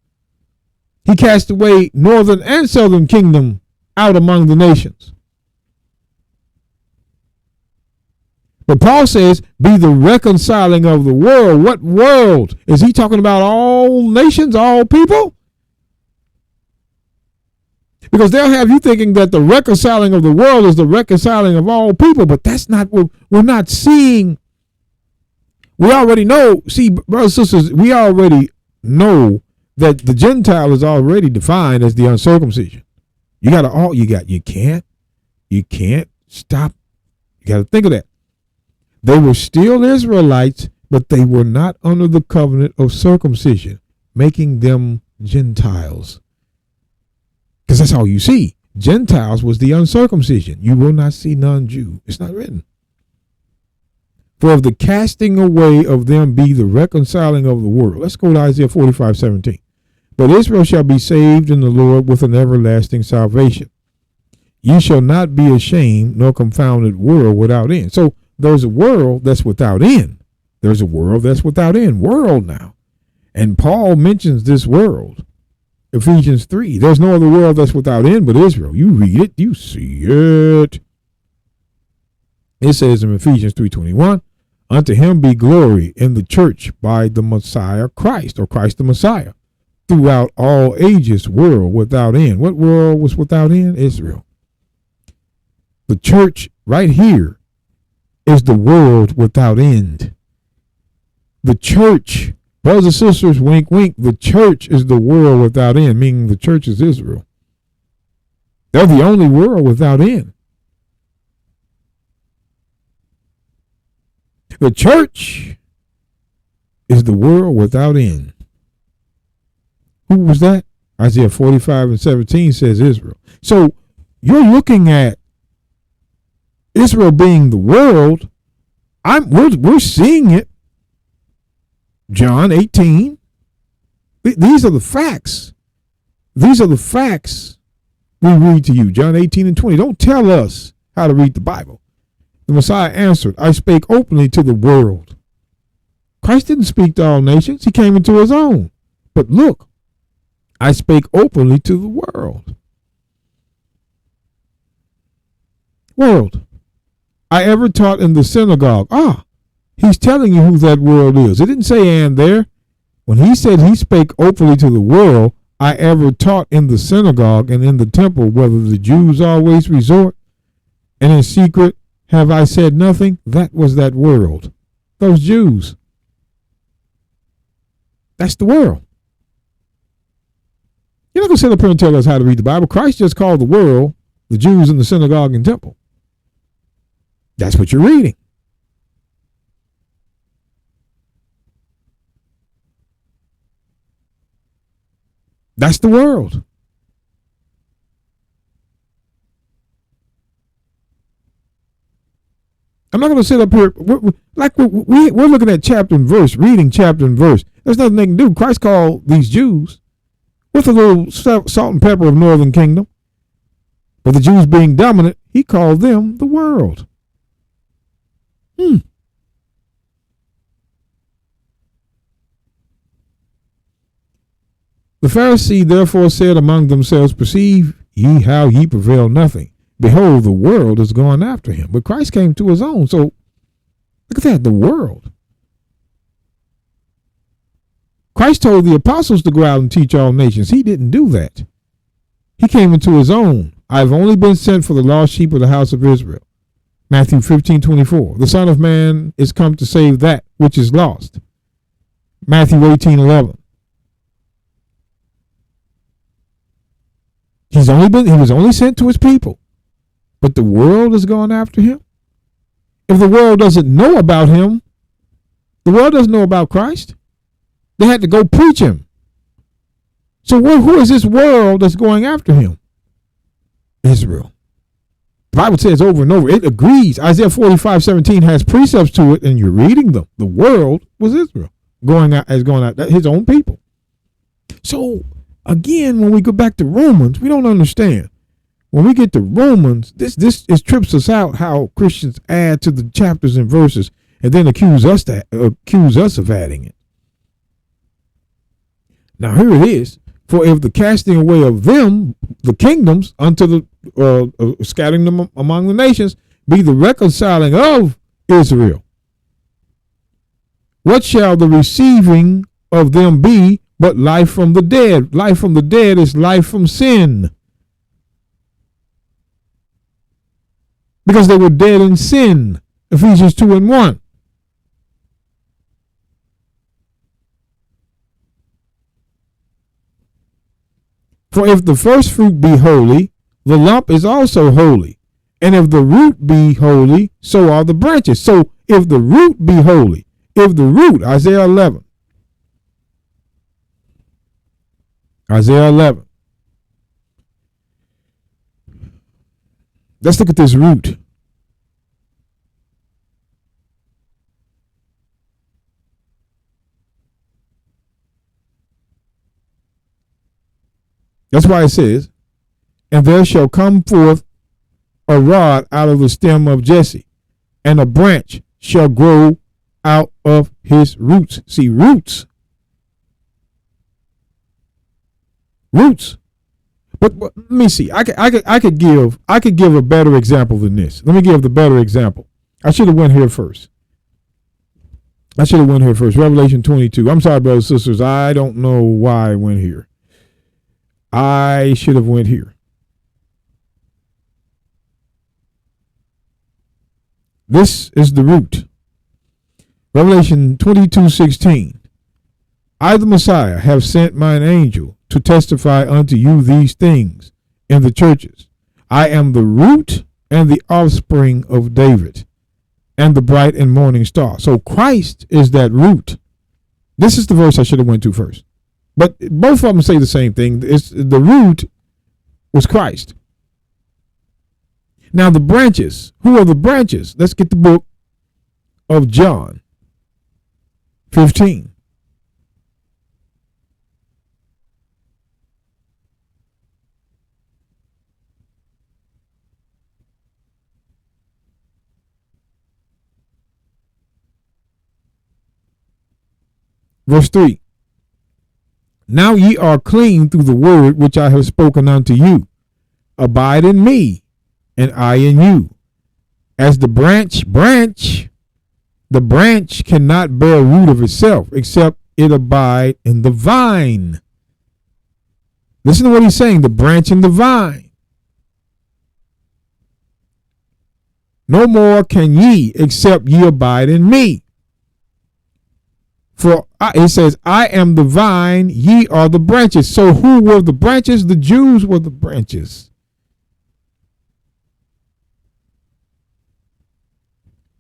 Speaker 1: He cast away northern and southern kingdom out among the nations. But Paul says, be the reconciling of the world. What world? Is he talking about all nations, all people? Because they'll have you thinking that the reconciling of the world is the reconciling of all people, but that's not what we're not seeing. We already know, see, brothers and sisters, we already know that the Gentile is already defined as the uncircumcision. You can't stop. You got to think of that. They were still Israelites, but they were not under the covenant of circumcision, making them Gentiles. Because that's all you see. Gentiles was the uncircumcision. You will not see non-Jew. It's not written. For if the casting away of them be the reconciling of the world. Let's go to Isaiah 45:17. But Israel shall be saved in the Lord with an everlasting salvation. Ye shall not be ashamed, nor confounded world without end. So there's a world that's without end. There's a world that's without end. World now. And Paul mentions this world. Ephesians 3. There's no other world that's without end but Israel. You read it, you see it. It says in Ephesians 3:21, unto him be glory in the church by the Messiah Christ, or Christ the Messiah, throughout all ages, world without end. What world was without end? Israel. The church right here is the world without end. The church, brothers and sisters, wink, wink, the church is the world without end, meaning the church is Israel. They're the only world without end. The church is the world without end. Who was that? Isaiah 45:17 says Israel. So you're looking at Israel being the world. We're seeing it. John 18. These are the facts. These are the facts we read to you. John 18 and 20. Don't tell us how to read the Bible. The Messiah answered, I spake openly to the world. Christ didn't speak to all nations. He came into his own. But look, I spake openly to the world. World. I ever taught in the synagogue. He's telling you who that world is. It didn't say and there. When he said he spake openly to the world, I ever taught in the synagogue and in the temple, whether the Jews always resort, and in secret have I said nothing? That was that world. Those Jews. That's the world. You're not going to sit up here and tell us how to read the Bible. Christ just called the world the Jews in the synagogue and temple. That's what you're reading. That's the world. I'm not going to sit up here we're looking at chapter and verse, reading chapter and verse. There's nothing they can do. Christ called these Jews with a little salt and pepper of northern kingdom. But the Jews being dominant, he called them the world. The Pharisee therefore said among themselves, perceive ye how ye prevail nothing. Behold, the world is gone after him. But Christ came to his own. So look at that, the world. Christ told the apostles to go out and teach all nations. He didn't do that. He came into his own. I've only been sent for the lost sheep of the house of Israel. Matthew 15:24. The Son of Man is come to save that which is lost. Matthew 18:11. He was only sent to his people. But the world has gone after him. If the world doesn't know about him, the world doesn't know about Christ. They had to go preach him. So who is this world that's going after him? Israel. The Bible says over and over, it agrees. Isaiah 45:17 has precepts to it, and you're reading them. The world was Israel going out his own people. So again, when we go back to Romans, we don't understand. When we get to Romans, this trips us out how Christians add to the chapters and verses and then accuse us of adding it. Now here it is. For if the casting away of them, the kingdoms, unto the scattering them among the nations, be the reconciling of Israel, what shall the receiving of them be but life from the dead? Life from the dead is life from sin. Because they were dead in sin. Ephesians 2:1. For if the first fruit be holy, the lump is also holy. And if the root be holy, so are the branches. So if the root be holy, Isaiah 11. Isaiah 11. Let's look at this root. That's why it says, and there shall come forth a rod out of the stem of Jesse, and a branch shall grow out of his roots. See, roots. Roots. But let me see. I could give a better example than this. Let me give the better example. I should have went here first. Revelation 22. I'm sorry, brothers and sisters. I don't know why I went here. I should have went here. This is the root. Revelation 22:16. I, the Messiah, have sent mine angel to testify unto you these things in the churches. I am the root and the offspring of David and the bright and morning star. So Christ is that root. This is the verse I should have went to first. But both of them say the same thing. The root was Christ. Now the branches. Who are the branches? Let's get the book of John 15. Verse 3. Now ye are clean through the word which I have spoken unto you. Abide in me, and I in you. As the branch, the branch cannot bear root of itself, except it abide in the vine. Listen to what he's saying, the branch and the vine. No more can ye, except ye abide in me. For it says, I am the vine, ye are the branches. So who were the branches? The Jews were the branches.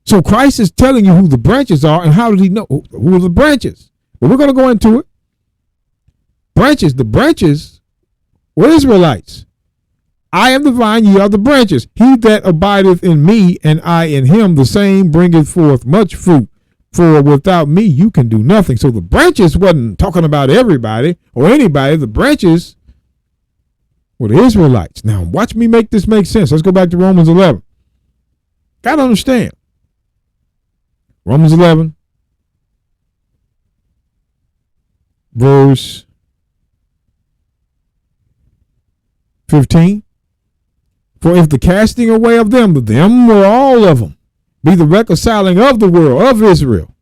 Speaker 1: So Christ is telling you who the branches are, and how did he know who are the branches? Well, we're going to go into it. Branches, the branches were Israelites. I am the vine, ye are the branches. He that abideth in me, and I in him, the same bringeth forth much fruit. For without me, you can do nothing. So the branches wasn't talking about everybody or anybody. The branches were the Israelites. Now, watch me make this make sense. Let's go back to Romans 11. Got to understand. Romans 11, verse 15. For if the casting away of them were all of them, be the reconciling of the world, of Israel.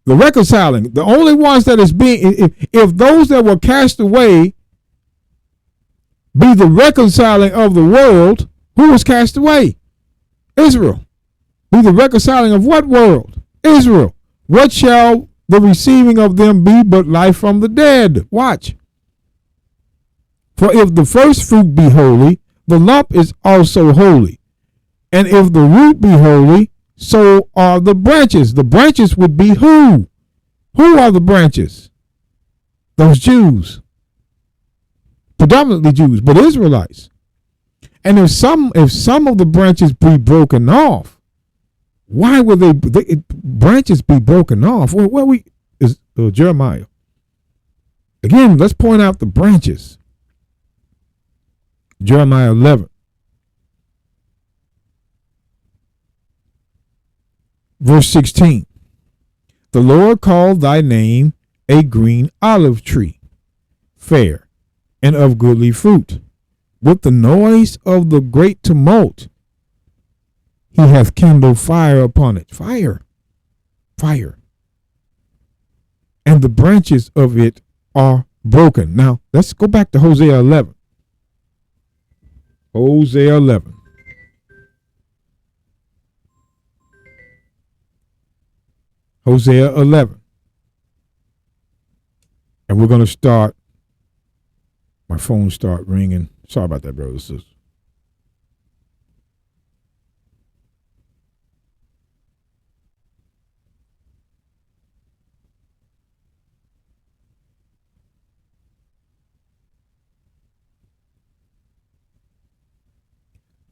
Speaker 1: The reconciling, the only ones that is being, if those that were cast away be the reconciling of the world, who was cast away? Israel. Be the reconciling of what world? Israel. What shall the receiving of them be but life from the dead? Watch. For if the first fruit be holy, the lump is also holy. And if the root be holy, so are the branches. The branches would be who? Who are the branches? Those Jews. Predominantly Jews, but Israelites. And if some of the branches be broken off, why would branches be broken off? Where is Jeremiah? Again, let's point out the branches. Jeremiah 11. Verse 16. The Lord called thy name a green olive tree, fair and of goodly fruit. With the noise of the great tumult, he hath kindled fire upon it. Fire. Fire. And the branches of it are broken. Now, let's go back to Hosea 11. Hosea 11. Hosea 11. And we're going to start. My phone start ringing. Sorry about that, brothers and sisters.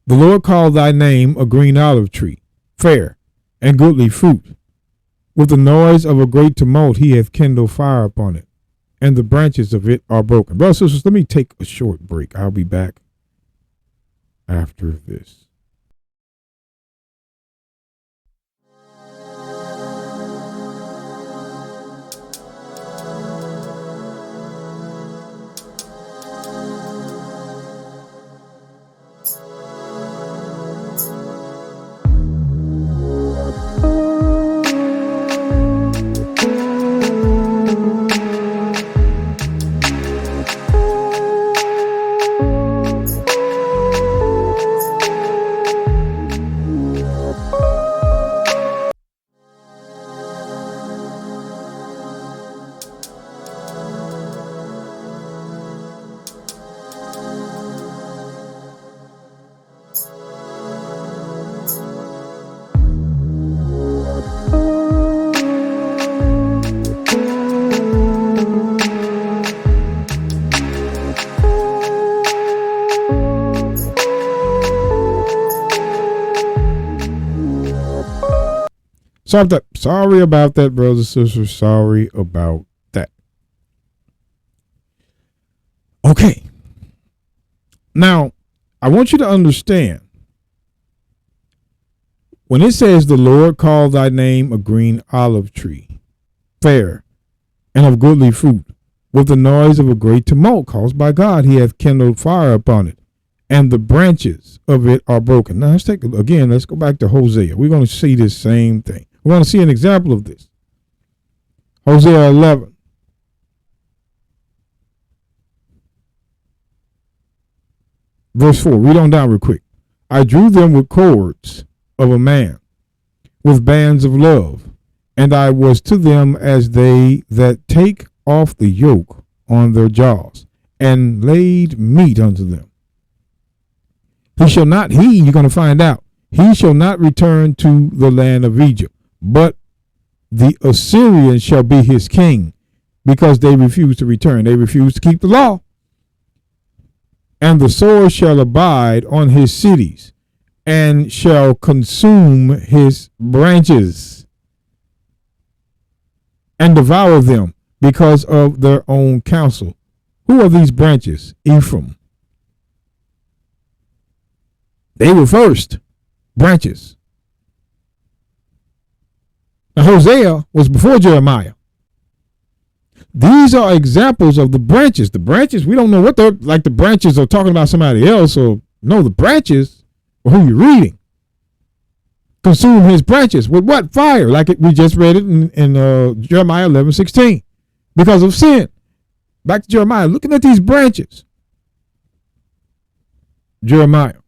Speaker 1: The Lord called thy name a green olive tree, fair and goodly fruit. With the noise of a great tumult he hath kindled fire upon it, and the branches of it are broken. Brothers and sisters, let me take a short break. I'll be back after this. Sorry about that, brothers and sisters. Sorry about that. Okay. Now, I want you to understand. When it says the Lord called thy name a green olive tree, fair and of goodly fruit. With the noise of a great tumult caused by God, he hath kindled fire upon it, and the branches of it are broken. Now let's go back to Hosea. We're going to see this same thing. We're going to see an example of this. Hosea 11. Verse 4. Read on down real quick. I drew them with cords of a man, with bands of love, and I was to them as they that take off the yoke on their jaws, and laid meat unto them. You're going to find out, he shall not return to the land of Egypt, but the Assyrian shall be his king, because they refuse to return. They refuse to keep the law. And the sword shall abide on his cities, and shall consume his branches, and devour them because of their own counsel. Who are these branches? Ephraim. They were first branches. Now, Hosea was before Jeremiah. These are examples of the branches. The branches, we don't know what they're like. The branches are talking about somebody else, or no, the branches are who you're reading. Consume his branches with what? Fire, like we just read it in Jeremiah 11:16. Because of sin. Back to Jeremiah, looking at these branches. Jeremiah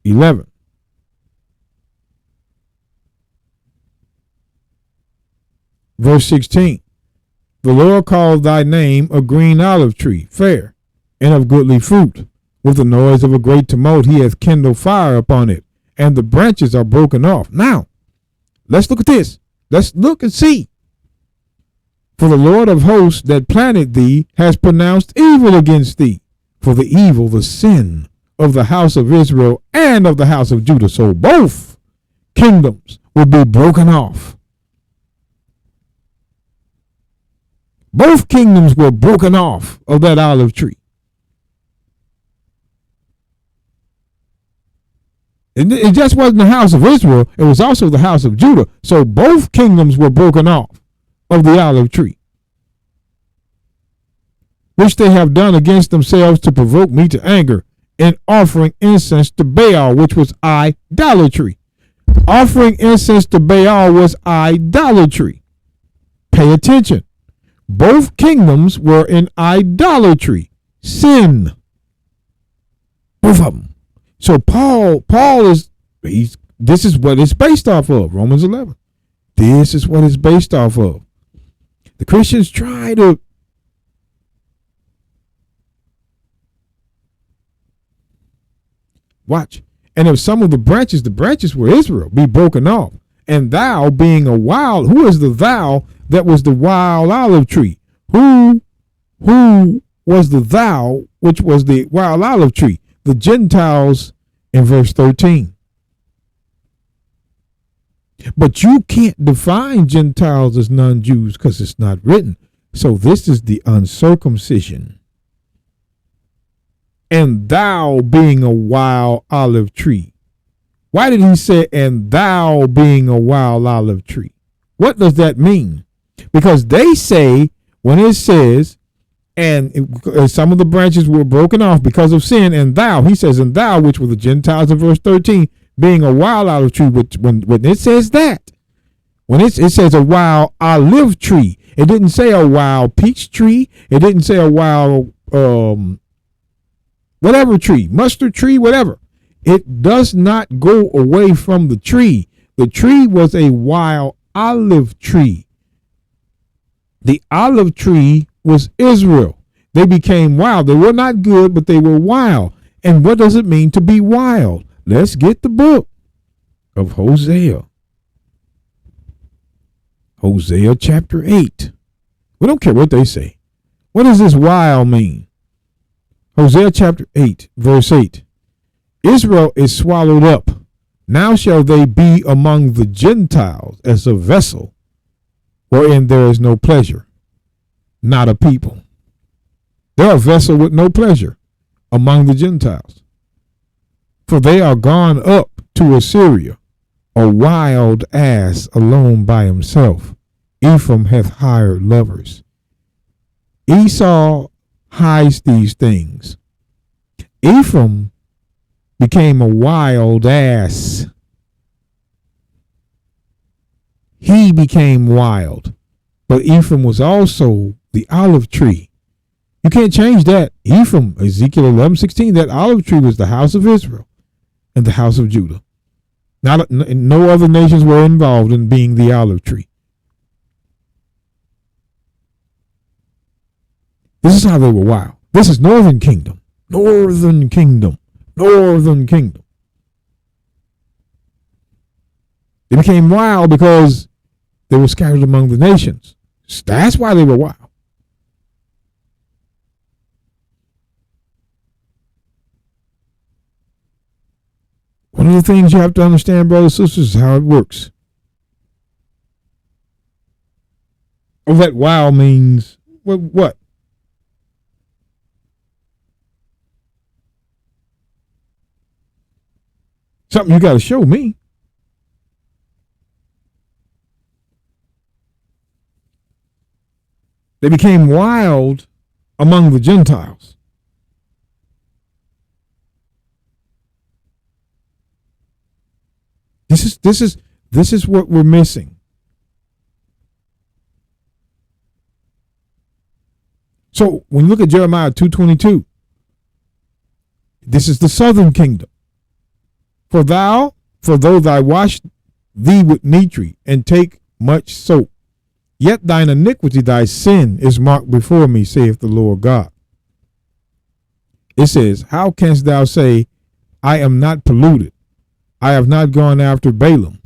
Speaker 1: 11. Verse 16. The Lord called thy name a green olive tree, fair, and of goodly fruit. With the noise of a great tumult he hath kindled fire upon it, and the branches are broken off. Now, let's look at this. Let's look and see. For the Lord of hosts that planted thee has pronounced evil against thee, for the evil, the sin of the house of Israel and of the house of Judah. So both kingdoms will be broken off. Both kingdoms were broken off of that olive tree. It just wasn't the house of Israel, it was also the house of Judah. So both kingdoms were broken off of the olive tree, which they have done against themselves to provoke me to anger, in offering incense to Baal, which was idolatry. Offering incense to Baal was idolatry. Pay attention. Both kingdoms were in idolatry, sin. Both of them. So Paul this is what it's based off of, Romans 11. This is what it's based off of. The Christians try to watch. And if some of the branches were Israel, be broken off. And thou being a wild, who is the thou that was the wild olive tree? Who was the thou which was the wild olive tree? The Gentiles in verse 13. But you can't define Gentiles as non-Jews because it's not written. So this is the uncircumcision. And thou being a wild olive tree. Why did he say, and thou being a wild olive tree? What does that mean? Because they say, when it says, some of the branches were broken off because of sin, and thou, he says, and thou, which were the Gentiles in verse 13, being a wild olive tree, which when it says that, when it says a wild olive tree, it didn't say a wild peach tree, it didn't say a wild whatever tree, mustard tree, whatever. It does not go away from the tree. The tree was a wild olive tree. The olive tree was Israel. They became wild. They were not good, but they were wild. And what does it mean to be wild? Let's get the book of Hosea. Hosea chapter 8. We don't care what they say. What does this wild mean? Hosea chapter 8, verse 8. Israel is swallowed up. Now shall they be among the Gentiles as a vessel wherein there is no pleasure, not a people. They're a vessel with no pleasure among the Gentiles. For they are gone up to Assyria, a wild ass alone by himself. Ephraim hath hired lovers. Esau hides these things. Ephraim became a wild ass. He became wild. But Ephraim was also the olive tree. You can't change that. Ephraim, Ezekiel 11:16, that olive tree was the house of Israel and the house of Judah. No other nations were involved in being the olive tree. This is how they were wild. This is northern kingdom. Northern kingdom. Northern kingdom. They became wild because they were scattered among the nations. That's why they were wild. One of the things you have to understand, brothers and sisters, is how it works. Oh, that wild means what? Something you got to show me. They became wild among the Gentiles. This is what we're missing. So when you look at Jeremiah 2:22, this is the southern kingdom. For though thou wash thee with nitre and take much soap, yet thine iniquity, thy sin, is marked before me, saith the Lord God. It says, how canst thou say, I am not polluted? I have not gone after Balaam.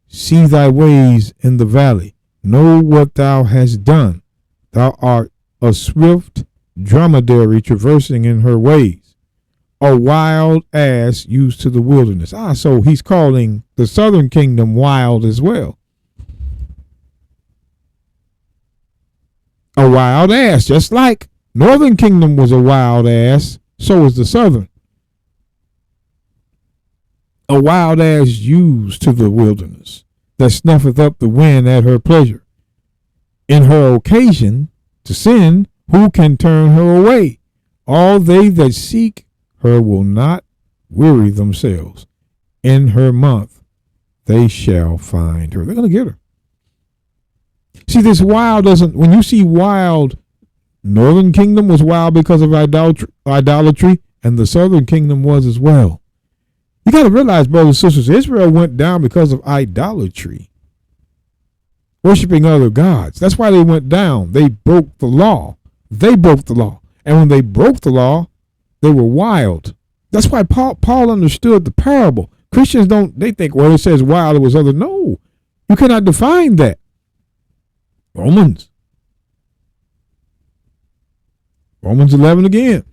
Speaker 1: See thy ways in the valley. Know what thou hast done. Thou art a swift dromedary traversing in her ways, a wild ass used to the wilderness. So he's calling the southern kingdom wild as well. A wild ass, just like northern kingdom was a wild ass, so is the southern. A wild ass used to the wilderness, that snuffeth up the wind at her pleasure. In her occasion to sin, who can turn her away? All they that seek her will not weary themselves. In her month they shall find her. They're going to get her. See, this wild doesn't, when you see wild, northern kingdom was wild because of idolatry, and the southern kingdom was as well. You got to realize, brothers and sisters, Israel went down because of idolatry, worshiping other gods. That's why they went down. They broke the law. They broke the law. And when they broke the law, they were wild. That's why Paul understood the parable. Christians they think, well, it says wild, it was other. No, you cannot define that. Romans 11 again.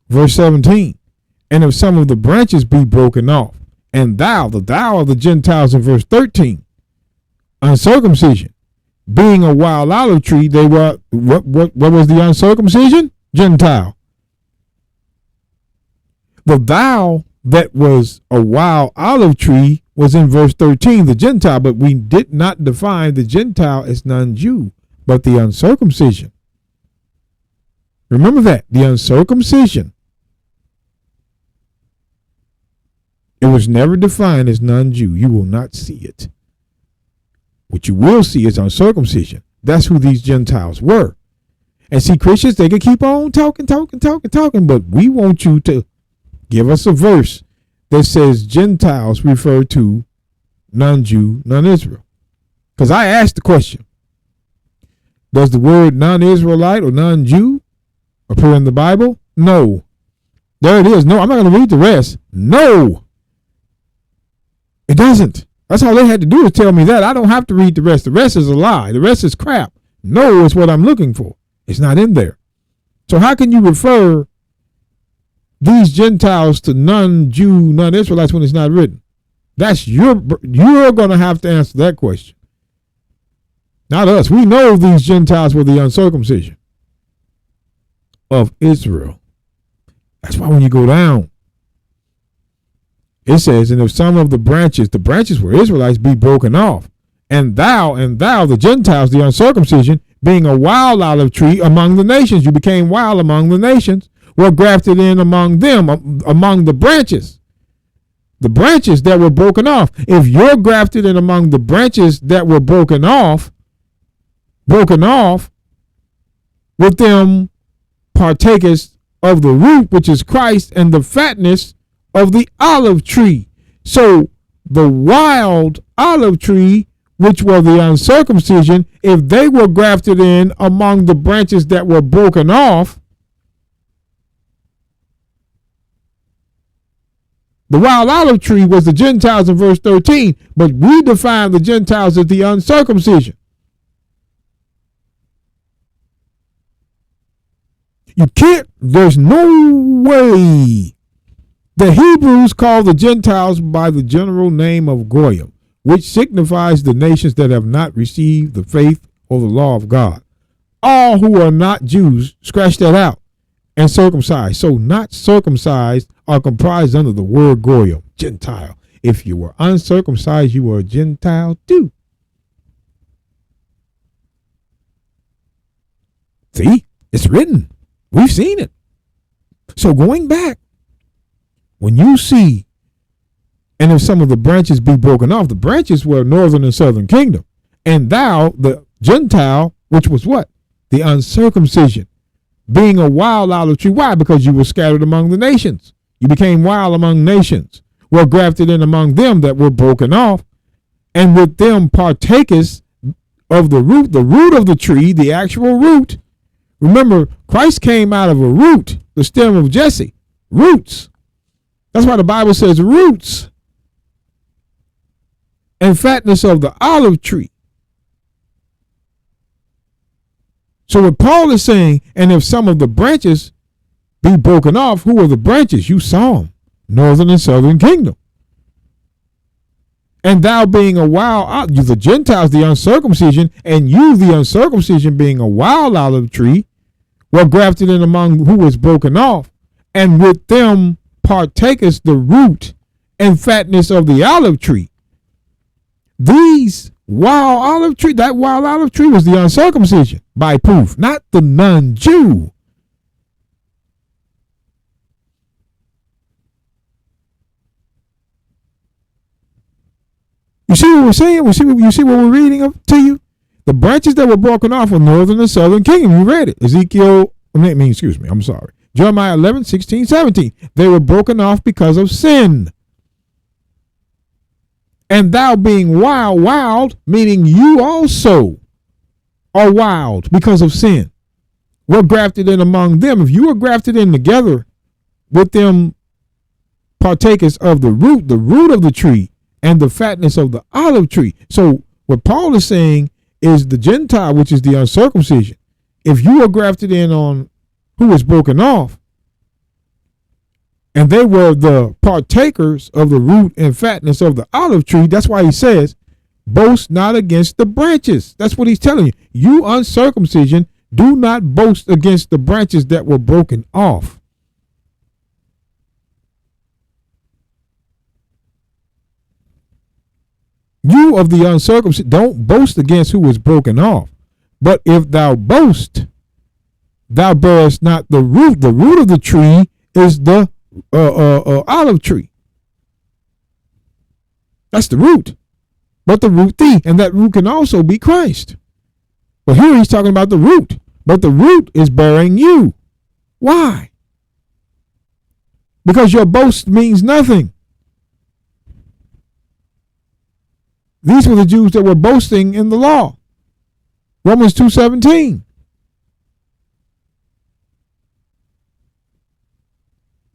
Speaker 1: Verse 17, and if some of the branches be broken off, and thou of the Gentiles in verse 13, uncircumcision, being a wild olive tree, they were, what was the uncircumcision? Gentile. The thou that was a wild olive tree was in verse 13, the Gentile, but we did not define the Gentile as non-Jew, but the uncircumcision. Remember that, the uncircumcision. It was never defined as non-Jew. You will not see it. What you will see is uncircumcision. That's who these Gentiles were. And see, Christians, they can keep on talking, but we want you to give us a verse that says Gentiles refer to non-Jew, non-Israel. Because I asked the question, does the word non-Israelite or non-Jew appear in the Bible? No. There it is. No, I'm not going to read the rest. No. It doesn't. That's all they had to do is tell me that. I don't have to read the rest. The rest is a lie. The rest is crap. No is what I'm looking for. It's not in there. So how can you refer these Gentiles to non-Jew, non-Israelites when it's not written? You're going to have to answer that question. Not us. We know these Gentiles were the uncircumcision of Israel. That's why when you go down, it says, and if some of the branches were Israelites, be broken off, and thou, the Gentiles, the uncircumcision, being a wild olive tree among the nations, you became wild among the nations, were grafted in among them, among the branches that were broken off. If you're grafted in among the branches that were broken off, with them partakers of the root, which is Christ, and the fatness of the olive tree. So the wild olive tree, which were the uncircumcision, if they were grafted in among the branches that were broken off, the wild olive tree was the Gentiles in verse 13, but we define the Gentiles as the uncircumcision. You can't, there's no way. The Hebrews call the Gentiles by the general name of Goyim, which signifies the nations that have not received the faith or the law of God. All who are not Jews, scratch that out, and circumcised. So not circumcised are comprised under the word Goyim, Gentile. If you were uncircumcised, you were a Gentile too. See, it's written. We've seen it. So going back, when you see, and if some of the branches be broken off, the branches were northern and southern kingdom, and thou, the Gentile, which was what? The uncircumcision, being a wild olive tree. Why? Because you were scattered among the nations. You became wild among nations, were grafted in among them that were broken off, and with them partakers of the root of the tree, the actual root. Remember, Christ came out of a root, the stem of Jesse, roots. That's why the Bible says roots and fatness of the olive tree. So what Paul is saying, and if some of the branches be broken off, who are the branches? You saw them, northern and southern kingdom. And thou being a wild, you the Gentiles, the uncircumcision, and you the uncircumcision being a wild olive tree, were grafted in among who was broken off, and with them partakers the root and fatness of the olive tree. These wild olive tree, that wild olive tree was the uncircumcision by proof, not the non-Jew. You see what we're saying? You see what we're reading to you? The branches that were broken off were northern and southern kingdom. You read it. Jeremiah 11, 16, 17. They were broken off because of sin. And thou being wild, meaning you also are wild because of sin. We're grafted in among them. If you were grafted in together with them partakers of the root of the tree, and the fatness of the olive tree. So what Paul is saying is the Gentile, which is the uncircumcision. If you were grafted in on who was broken off, and they were the partakers of the root and fatness of the olive tree, that's why he says, boast not against the branches. That's what he's telling you. You uncircumcision, do not boast against the branches that were broken off. You of the uncircumcision, don't boast against who was broken off. But if thou boast, thou bearest not the root. The root of the tree is the olive tree. That's the root. But the root thee, and that root can also be Christ. But here he's talking about the root. But the root is bearing you. Why? Because your boast means nothing. These were the Jews that were boasting in the law. Romans 2:17.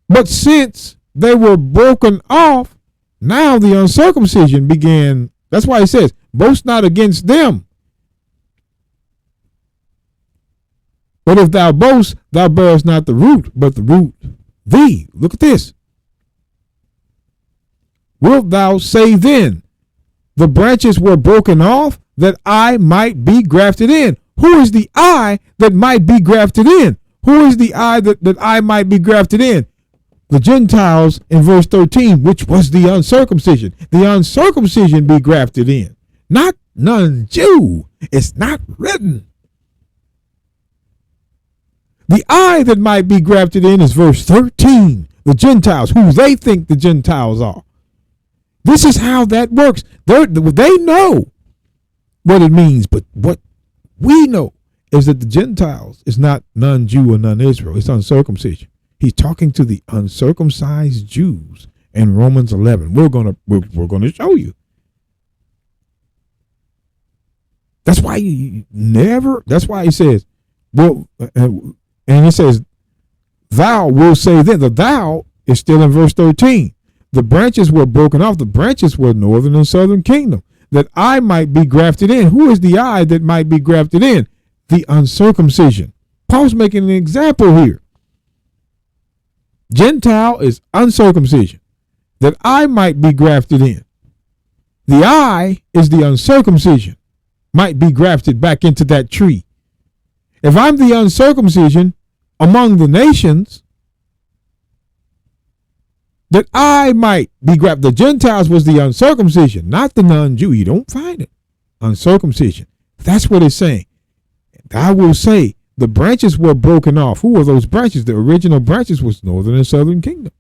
Speaker 1: But since they were broken off, now the uncircumcision began. That's why it says, boast not against them. But if thou boast, thou bearest not the root, but the root thee. Look at this. Wilt thou say then, the branches were broken off that I might be grafted in? Who is the I that might be grafted in? Who is the I that I might be grafted in? the Gentiles in verse 13, which was the uncircumcision. The uncircumcision be grafted in, not non-Jew. It's not written. The I that might be grafted in is verse 13. The Gentiles, who they think the Gentiles are. This is how that works. They know what it means, but what we know is that the Gentiles is not non-Jew or non-Israel. It's uncircumcision. He's talking to the uncircumcised Jews in Romans 11. We're gonna show you. That's why that's why he says, well, and it says, thou will say then. The thou is still in verse 13. The branches were broken off. The branches were northern and southern kingdom, that I might be grafted in. Who is the I that might be grafted in? The uncircumcision. Paul's making an example here. Gentile is uncircumcision, that I might be grafted in. The I is the uncircumcision, might be grafted back into that tree. If I'm the uncircumcision among the nations, that I might be grafted. The Gentiles was the uncircumcision, not the non-Jew. You don't find it. Uncircumcision. That's what it's saying. I will say the branches were broken off. Who were those branches? The original branches was northern and southern kingdom.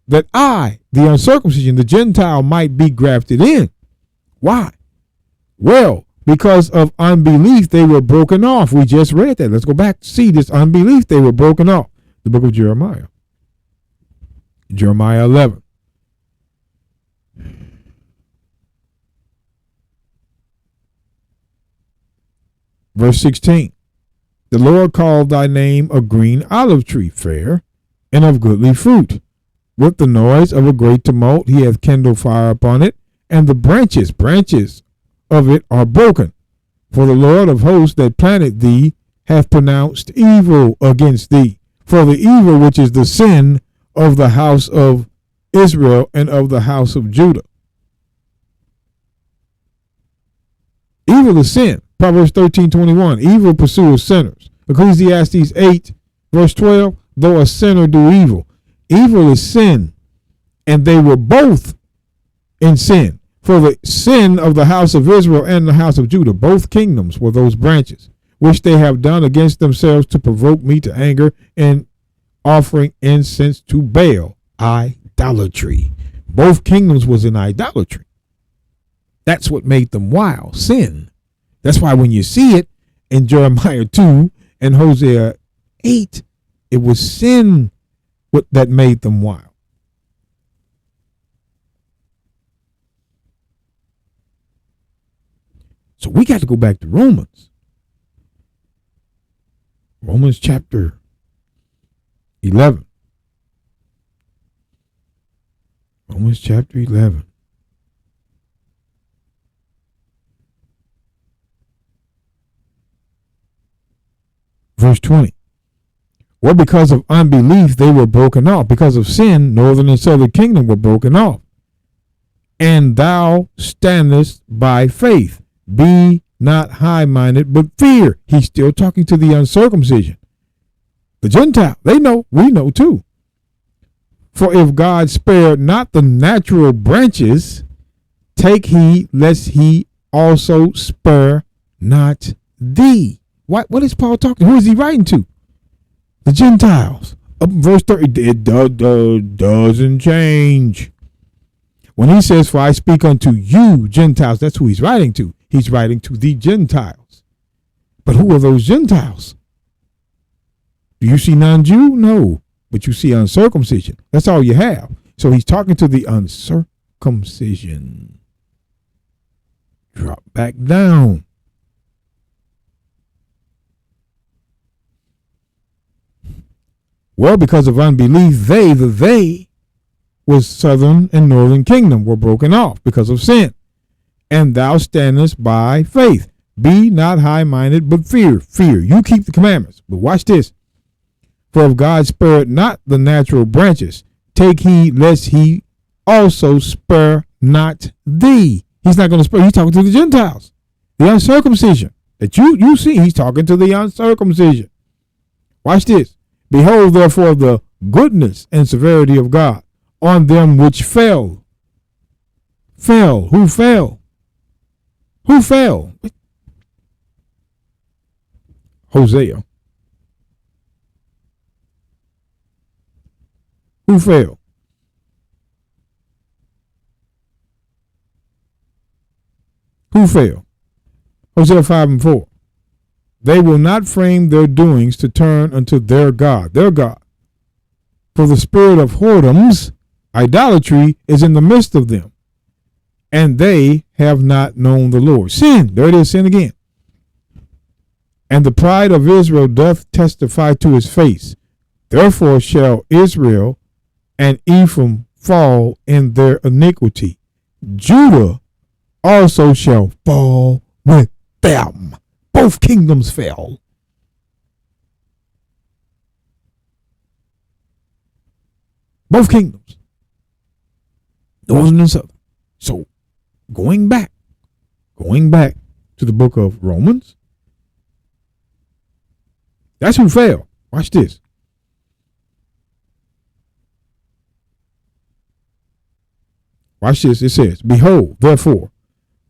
Speaker 1: That I, the uncircumcision, the Gentile, might be grafted in. Why? Well, because of unbelief, they were broken off. We just read that. Let's go back to see this unbelief. They were broken off. The book of Jeremiah. Jeremiah 11. Verse 16. The Lord called thy name a green olive tree, fair and of goodly fruit. With the noise of a great tumult he hath kindled fire upon it, and the branches of it are broken. For the Lord of hosts that planted thee hath pronounced evil against thee. For the evil which is the sin of the house of Israel and of the house of Judah. Evil is sin. Proverbs 13:21. Evil pursueth sinners. Ecclesiastes 8, verse 12. Though a sinner do evil. Evil is sin, and they were both in sin. For the sin of the house of Israel and the house of Judah, both kingdoms were those branches, which they have done against themselves to provoke me to anger, and offering incense to Baal, idolatry. Both kingdoms was in idolatry. That's what made them wild, sin. That's why when you see it in Jeremiah 2 and Hosea 8, it was sin that made them wild. So we got to go back to Romans. Romans chapter 11. Romans chapter 11. Verse 20. Well, because of unbelief, they were broken off. Because of sin, northern and southern kingdom were broken off. And thou standest by faith. Be not high-minded, but fear. He's still talking to the uncircumcision. The Gentile, they know, we know too. For if God spared not the natural branches, take heed lest he also spare not thee. What is Paul talking? Who is he writing to? The Gentiles. Up in verse 30, it doesn't change. When he says, for I speak unto you, Gentiles, that's who he's writing to. He's writing to the Gentiles. But who are those Gentiles? Do you see non-Jew? No. But you see uncircumcision. That's all you have. So he's talking to the uncircumcision. Drop back down. Well, because of unbelief, they was southern and northern kingdom were broken off because of sin. And thou standest by faith. Be not high-minded, but fear. Fear. You keep the commandments. But watch this. For if God spared not the natural branches, take heed lest he also spare not thee. He's not going to spare. He's talking to the Gentiles. The uncircumcision. That you see, he's talking to the uncircumcision. Watch this. Behold, therefore, the goodness and severity of God on them which fell. Fell. Who fell? Who fell? Hosea. Who fell? Who fell? Hosea 5:4. They will not frame their doings to turn unto their God. Their God. For the spirit of whoredoms, idolatry, is in the midst of them, and they have not known the Lord. Sin. There it is, sin again. And the pride of Israel doth testify to his face. Therefore shall Israel and Ephraim fall in their iniquity. Judah also shall fall with them. Both kingdoms fell. Both kingdoms. Northern and southern. So going back to the book of Romans, that's who fell. Watch this. Watch this. It says, behold, therefore,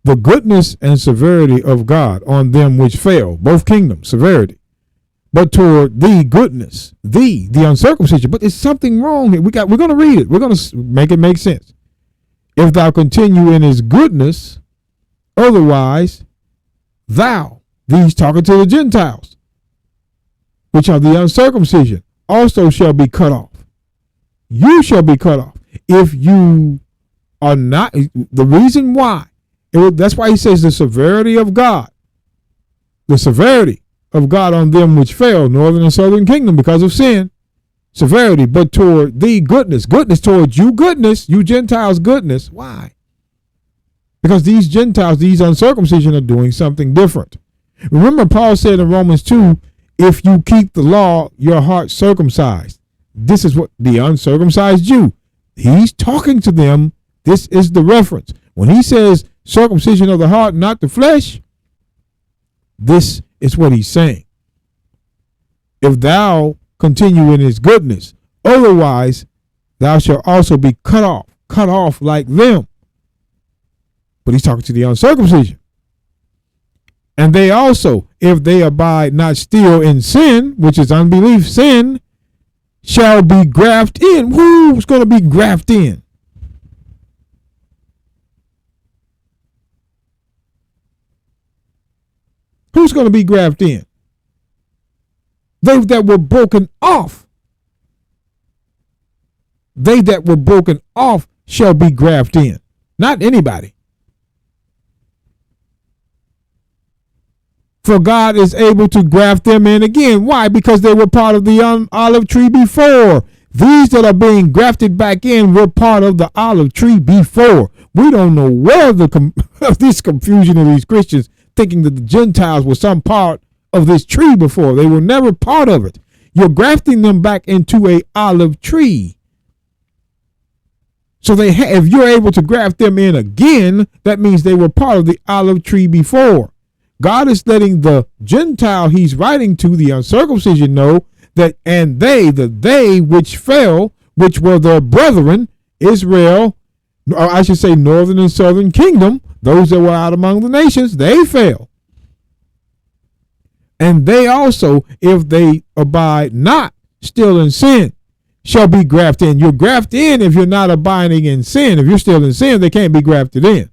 Speaker 1: the goodness and severity of God on them which fell, both kingdoms, severity, but toward thee goodness, thee, the uncircumcision. But there's something wrong here. We're going to read it. We're going to make it make sense. If thou continue in his goodness, otherwise thou, these talking to the Gentiles, which are the uncircumcision, also shall be cut off. You shall be cut off. If you are not, the reason why, that's why he says the severity of God. The severity of God on them which fell, northern and southern kingdom, because of sin. Severity, but toward thee goodness. Goodness toward you, goodness, you Gentiles, goodness. Why? Because these Gentiles, these uncircumcision, are doing something different. Remember, Paul said in Romans 2, if you keep the law, your heart circumcised. This is what the uncircumcised Jew. He's talking to them. This is the reference. When he says circumcision of the heart, not the flesh, this is what he's saying. If thou continue in his goodness, otherwise thou shalt also be cut off like them. But he's talking to the uncircumcision. And they also, if they abide not still in sin, which is unbelief, sin, shall be grafted in. Who's going to be grafted in? Who's going to be grafted in? They that were broken off. They that were broken off shall be grafted in. Not anybody. For God is able to graft them in again. Why? Because they were part of the olive tree before. These that are being grafted back in were part of the olive tree before. We don't know where this confusion of these Christians thinking that the Gentiles were some part of this tree before. They were never part of it. You're grafting them back into a olive tree. So if you're able to graft them in again, that means they were part of the olive tree before. God is letting the Gentile he's writing to, the uncircumcision, know that, and they which fell, which were their brethren, Israel, or I should say northern and southern kingdom, those that were out among the nations, they fell. And they also, if they abide not still in sin, shall be grafted in. You're grafted in if you're not abiding in sin. If you're still in sin, they can't be grafted in.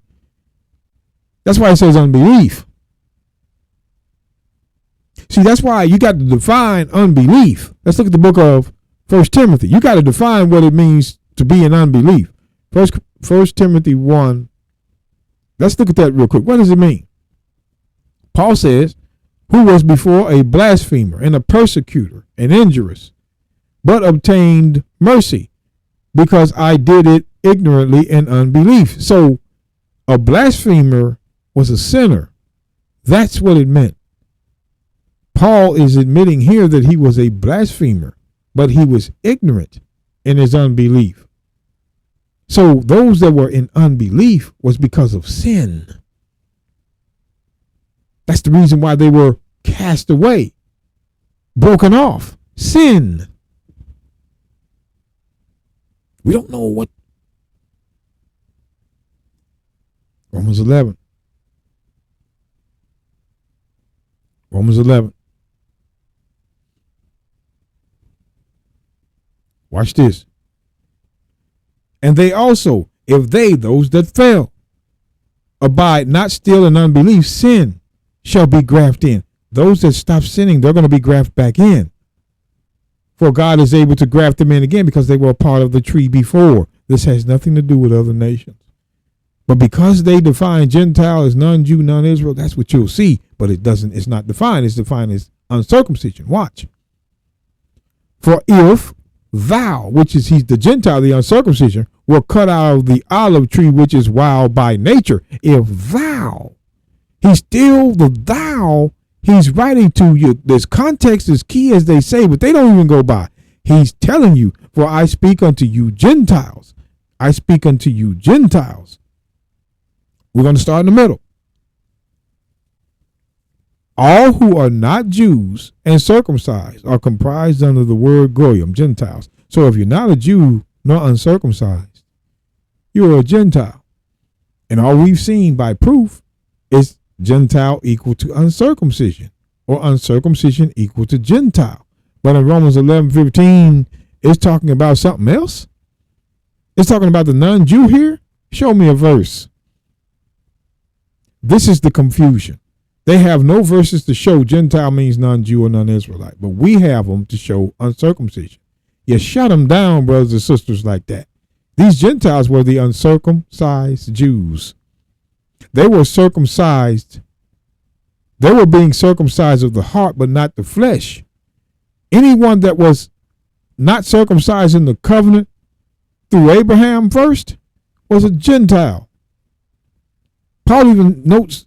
Speaker 1: That's why it says unbelief. See, that's why you got to define unbelief. Let's look at the book of 1 Timothy. You got to define what it means to be in unbelief. First Timothy 1. Let's look at that real quick. What does it mean? Paul says, who was before a blasphemer and a persecutor and injurious, but obtained mercy because I did it ignorantly in unbelief. So a blasphemer was a sinner. That's what it meant. Paul is admitting here that he was a blasphemer, but he was ignorant in his unbelief. So those that were in unbelief was because of sin. That's the reason why they were cast away, broken off. Sin. We don't know what. Romans 11. Romans 11. Watch this. And they also, if they, those that fell, abide not still in unbelief, sin shall be grafted in. Those that stop sinning, they're going to be grafted back in. For God is able to graft them in again because they were a part of the tree before. This has nothing to do with other nations. But because they define Gentile as non-Jew, non-Israel, that's what you'll see. But it's not defined. It's defined as uncircumcision. Watch. For if thou, which is he's the Gentile, the uncircumcision, were cut out of the olive tree, which is wild by nature. If thou, he's still the thou he's writing to you. This context is key, as they say, but they don't even go by. He's telling you, for I speak unto you Gentiles. I speak unto you Gentiles. We're going to start in the middle. All who are not Jews and circumcised are comprised under the word goyim, Gentiles. So if you're not a Jew nor uncircumcised, you're a Gentile. And all we've seen by proof is Gentile equal to uncircumcision, or uncircumcision equal to Gentile. But in Romans 11:15, it's talking about something else. It's talking about the non-Jew here. Show me a verse. This is the confusion. They have no verses to show Gentile means non-Jew or non-Israelite, but we have them to show uncircumcision. You shut them down, brothers and sisters, like that. These Gentiles were the uncircumcised Jews. They were circumcised. They were being circumcised of the heart, but not the flesh. Anyone that was not circumcised in the covenant through Abraham first was a Gentile. Paul even notes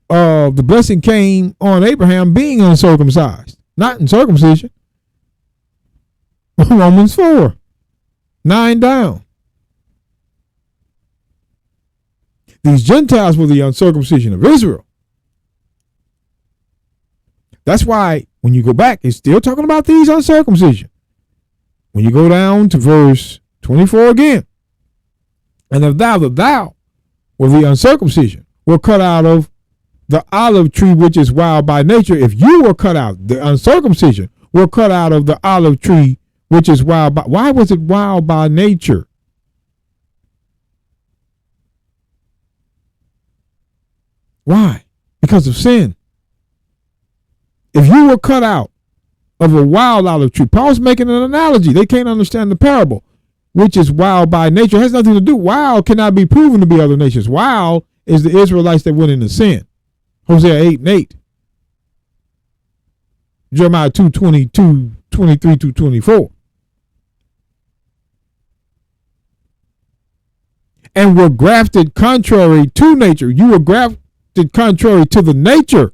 Speaker 1: the blessing came on Abraham being uncircumcised, not in circumcision. Romans 4, 9 down. These Gentiles were the uncircumcision of Israel. That's why when you go back, it's still talking about these uncircumcision. When you go down to verse 24 again, and if thou, the thou, were the uncircumcision, were cut out of the olive tree, which is wild by nature. If you were cut out, the uncircumcision were cut out of the olive tree, which is wild by. Why was it wild by nature? Why? Because of sin. If you were cut out of a wild olive tree, Paul's making an analogy. They can't understand the parable, which is wild by nature. It has nothing to do. Wild cannot be proven to be other nations. Wild is the Israelites that went into sin. Hosea 8:8. Jeremiah 2:22, 23 to 24. And were grafted contrary to nature. You were grafted contrary to the nature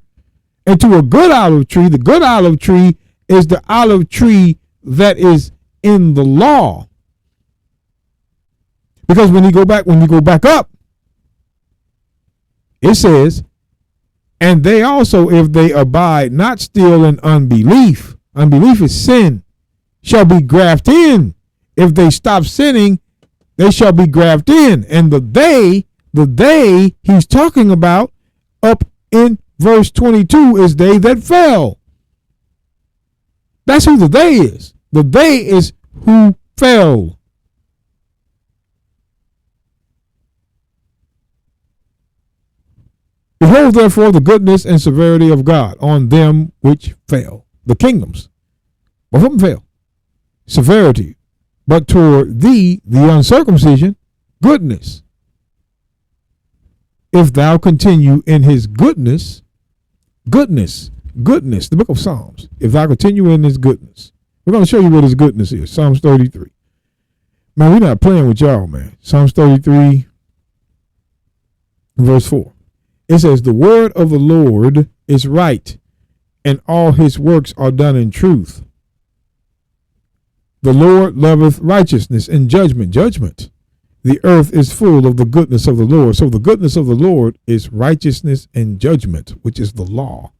Speaker 1: and to a good olive tree. The good olive tree is the olive tree that is in the law. Because when you go back up, it says, and they also, if they abide not still in unbelief, unbelief is sin, shall be grafted in. If they stop sinning, they shall be grafted in. And the they he's talking about up in verse 22 is they that fell. That's who the they is. The they is who fell. Behold, therefore, the goodness and severity of God on them which fell. The kingdoms. Both of them fell. Severity. But toward thee, the uncircumcision, goodness. If thou continue in his goodness, goodness, the book of Psalms. If thou continue in his goodness. We're going to show you what his goodness is. Psalms 33. Man, we're not playing with y'all, man. Psalms 33, verse 4. It says, the word of the Lord is right, and all his works are done in truth. The Lord loveth righteousness and judgment. The earth is full of the goodness of the Lord. So the goodness of the Lord is righteousness and judgment, which is the law.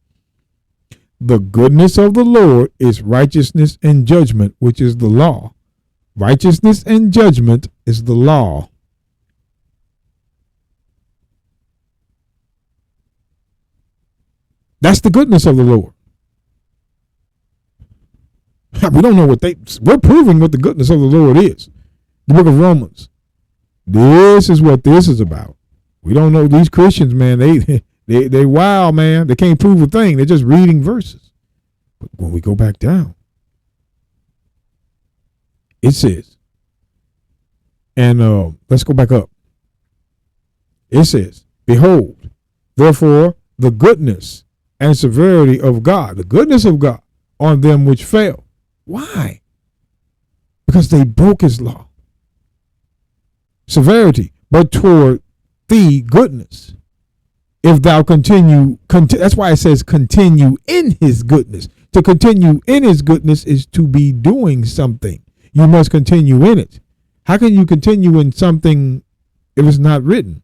Speaker 1: The goodness of the Lord is righteousness and judgment, which is the law. Righteousness and judgment is the law. That's the goodness of the Lord. We don't know we're proving what the goodness of the Lord is. The book of Romans. This is what this is about. We don't know these Christians, man. They wild, man. They can't prove a thing. They're just reading verses. But when we go back down, it says, and let's go back up. It says, behold, therefore, the goodness and severity of God, the goodness of God on them which fell. Why? Because they broke his law. Severity, but toward thee goodness. If thou continue, that's why it says continue in his goodness. To continue in his goodness is to be doing something. You must continue in it. How can you continue in something if it's not written?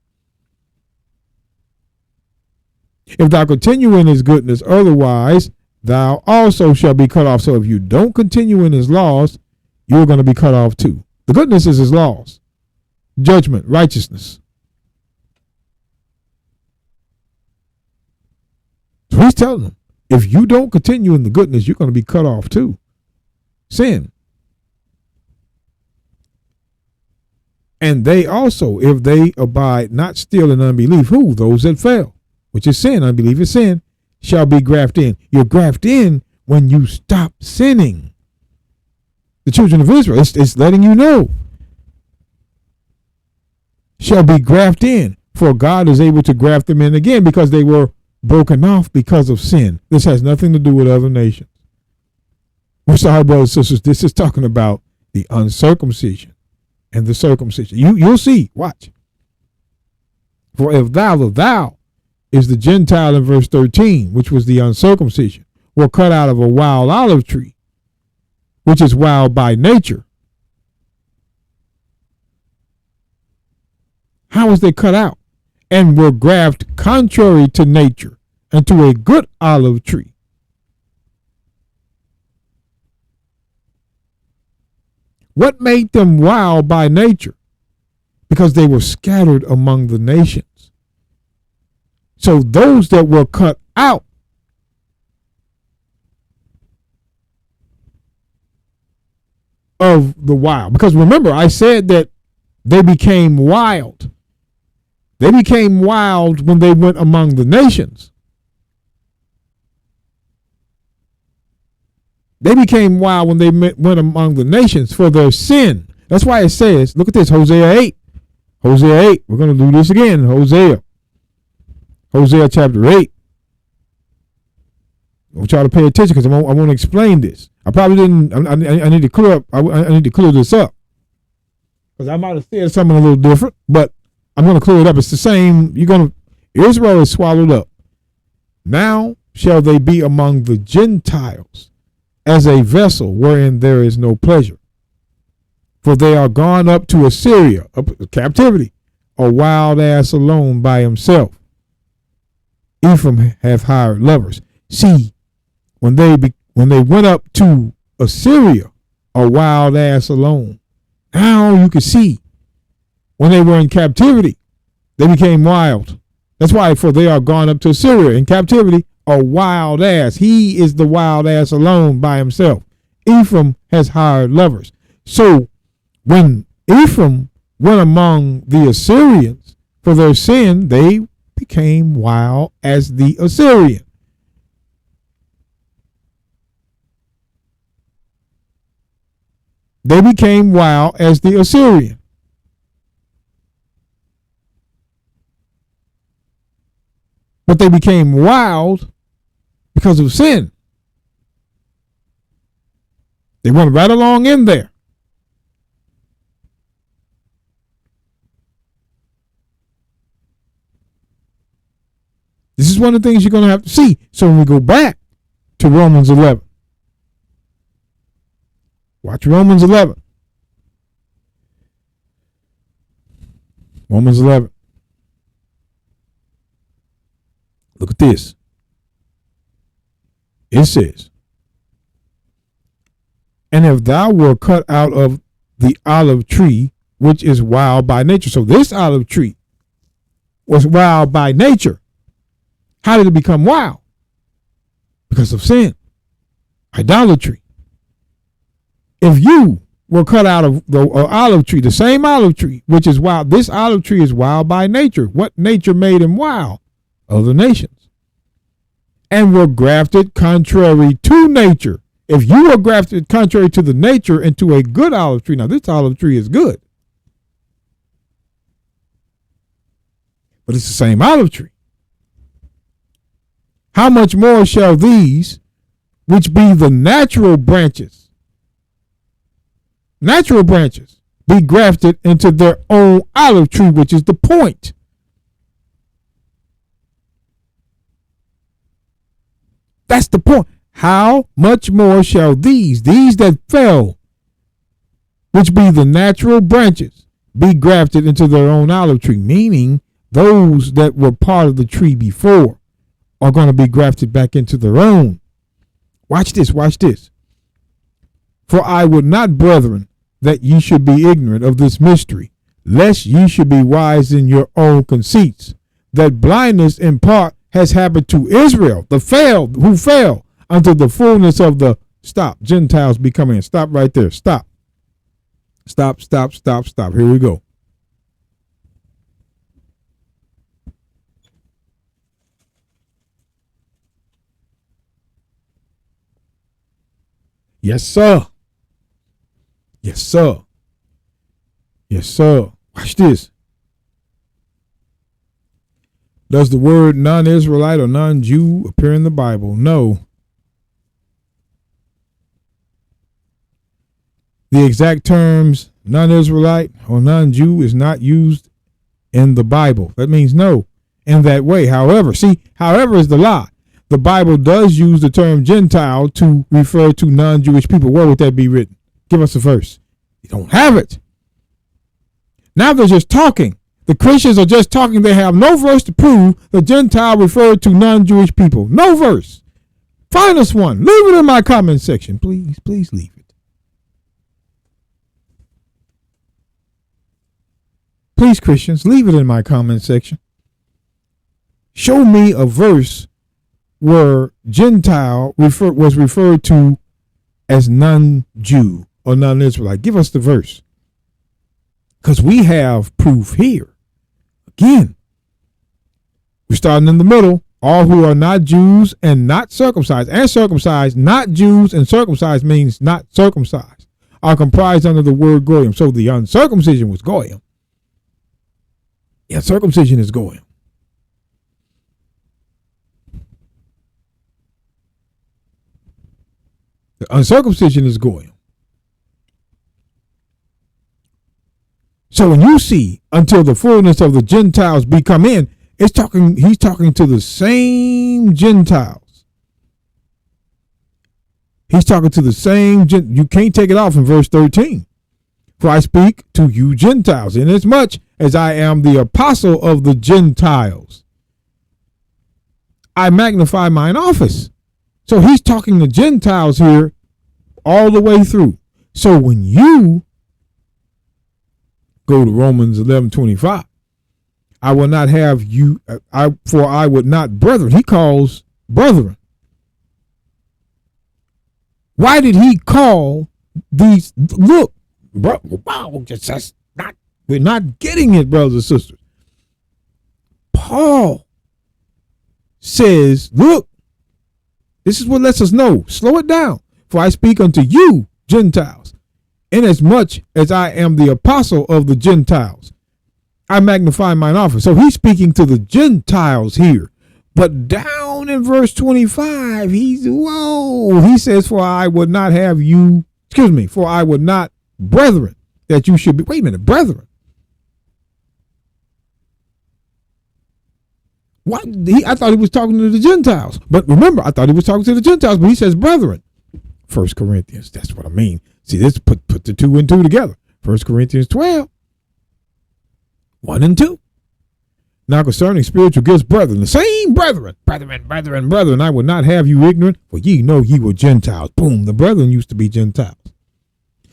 Speaker 1: If thou continue in his goodness, otherwise thou also shalt be cut off. So if you don't continue in his laws, you're going to be cut off too. The goodness is his laws. Judgment, righteousness. So he's telling them, if you don't continue in the goodness, you're going to be cut off too. Sin. And they also, if they abide not still in unbelief, who? Those that fell, which is sin. Unbelief is sin, shall be grafted in. You're grafted in when you stop sinning. The children of Israel, it's letting you know. Shall be grafted in, for God is able to graft them in again because they were broken off because of sin. This has nothing to do with other nations. We're sorry, brothers and sisters. This is talking about the uncircumcision and the circumcision. You'll see. Watch. For if thou, the thou is the Gentile in verse 13, which was the uncircumcision, were cut out of a wild olive tree, which is wild by nature. How was they cut out? And were grafted contrary to nature into a good olive tree. What made them wild by nature? Because they were scattered among the nations. So those that were cut out of the wild, because remember I said that they became wild. They became wild when they went among the nations. They became wild when they went among the nations for their sin. That's why it says, look at this, Hosea 8. Hosea 8. We're going to do this again. Hosea chapter 8. I want y'all to pay attention because I want to explain this. I probably didn't. I need to clear up. I need to clear this up because I might have said something a little different, but I'm going to clear it up. It's the same. Israel is swallowed up. Now shall they be among the Gentiles as a vessel wherein there is no pleasure. For they are gone up to Assyria, captivity, a wild ass alone by himself. Ephraim hath hired lovers. See, when they went up to Assyria, a wild ass alone. Now you can see when they were in captivity, they became wild. That's why, for they are gone up to Assyria in captivity, a wild ass. He is the wild ass alone by himself. Ephraim has hired lovers. So when Ephraim went among the Assyrians for their sin, they became wild as the Assyrian. They became wild as the Assyrian. But they became wild because of sin. They went right along in there. This is one of the things you're going to have to see. So when we go back to Romans 11, watch Romans 11. Romans 11. Look at this. It says, and if thou were cut out of the olive tree, which is wild by nature. So this olive tree was wild by nature. How did it become wild? Because of sin, idolatry. If you were cut out of the olive tree, the same olive tree, which is wild, this olive tree is wild by nature. What nature made him wild? Other nations. And were grafted contrary to nature. If you were grafted contrary to the nature into a good olive tree, now this olive tree is good, but it's the same olive tree. How much more shall these, which be the natural branches, be grafted into their own olive tree, which is the point. That's the point. How much more shall these that fell, which be the natural branches, be grafted into their own olive tree? Meaning those that were part of the tree before are going to be grafted back into their own. Watch this. For I would not, brethren, that ye should be ignorant of this mystery, lest ye should be wise in your own conceits, that blindness in part has happened to Israel, who fell unto the fullness of the Gentiles be coming in. Stop right there. Stop. Here we go. Yes, sir. Watch this. Does the word non-Israelite or non-Jew appear in the Bible? No. The exact terms non-Israelite or non-Jew is not used in the Bible. That means no in that way. However is the lie. The Bible does use the term Gentile to refer to non-Jewish people. Where would that be written? Give us a verse. You don't have it. Now they're just talking. The Christians are just talking. They have no verse to prove the Gentile referred to non-Jewish people. No verse. Find us one. Leave it in my comment section. Please leave it. Please, Christians, leave it in my comment section. Show me a verse where Gentile was referred to as non-Jew or non-Israelite. Give us the verse. Because we have proof here. Again, we're starting in the middle. All who are not Jews and not circumcised, and circumcised, not Jews and circumcised means not circumcised, are comprised under the word goyim. So the uncircumcision was goyim. Yeah, circumcision is goyim. The uncircumcision is goyim. So when you see until the fullness of the Gentiles be come in, he's talking to the same Gentiles. He's talking to the same. You can't take it off in verse 13. For I speak to you Gentiles, inasmuch as I am the apostle of the Gentiles. I magnify mine office. So he's talking to Gentiles here all the way through. So when you go to Romans 11:25, I will not have you, for I would not, brethren. He calls brethren. Why did he call these? Look, bro, wow, we're not getting it, brothers and sisters. Paul says, look, this is what lets us know. Slow it down. For I speak unto you, Gentiles, inasmuch as I am the apostle of the Gentiles. I magnify mine office. So he's speaking to the Gentiles here. But down in verse 25, he says, for I would not, brethren, that you should be, wait a minute, brethren. What? I thought he was talking to the Gentiles. But remember, I thought he was talking to the Gentiles, but he says brethren. 1 Corinthians, that's what I mean. See, this put the 2 and 2 together. 1 Corinthians 12, 1 and 2. Now concerning spiritual gifts, brethren, the same brethren, I would not have you ignorant, for ye know ye were Gentiles. Boom, the brethren used to be Gentiles.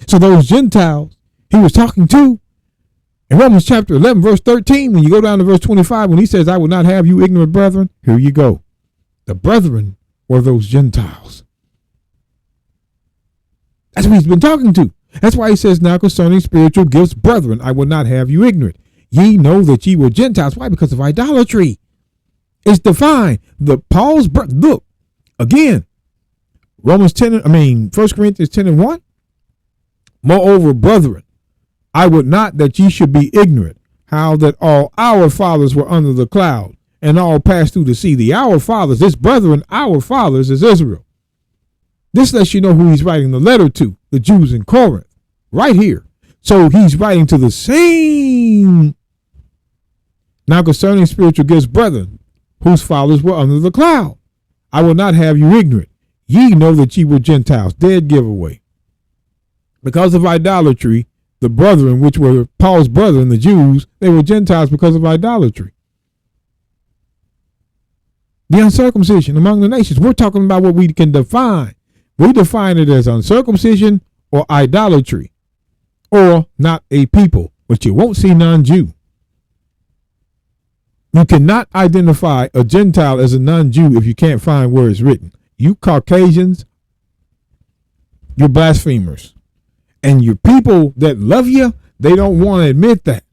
Speaker 1: So those Gentiles he was talking to. In Romans chapter 11, verse 13, when you go down to verse 25, when he says, I will not have you ignorant brethren, here you go. The brethren were those Gentiles. That's what he's been talking to. That's why he says, now concerning spiritual gifts, brethren, I will not have you ignorant. Ye know that ye were Gentiles. Why? Because of idolatry. It's defined. Look, again, 1 Corinthians 10 and 1. Moreover, brethren, I would not that ye should be ignorant, how that all our fathers were under the cloud, and all passed through the sea. The our fathers, this brethren, our fathers is Israel. This lets you know who he's writing the letter to, the Jews in Corinth, right here. So he's writing to the same. Now concerning spiritual gifts, brethren, whose fathers were under the cloud, I will not have you ignorant. Ye know that ye were Gentiles, dead giveaway. Because of idolatry, the brethren, which were Paul's brethren, the Jews, they were Gentiles because of idolatry. The uncircumcision among the nations. We're talking about what we can define. We define it as uncircumcision or idolatry, or not a people, but you won't see non-Jew. You cannot identify a Gentile as a non-Jew if you can't find where it's written. You Caucasians, you're blasphemers. And your people that love you, they don't want to admit that.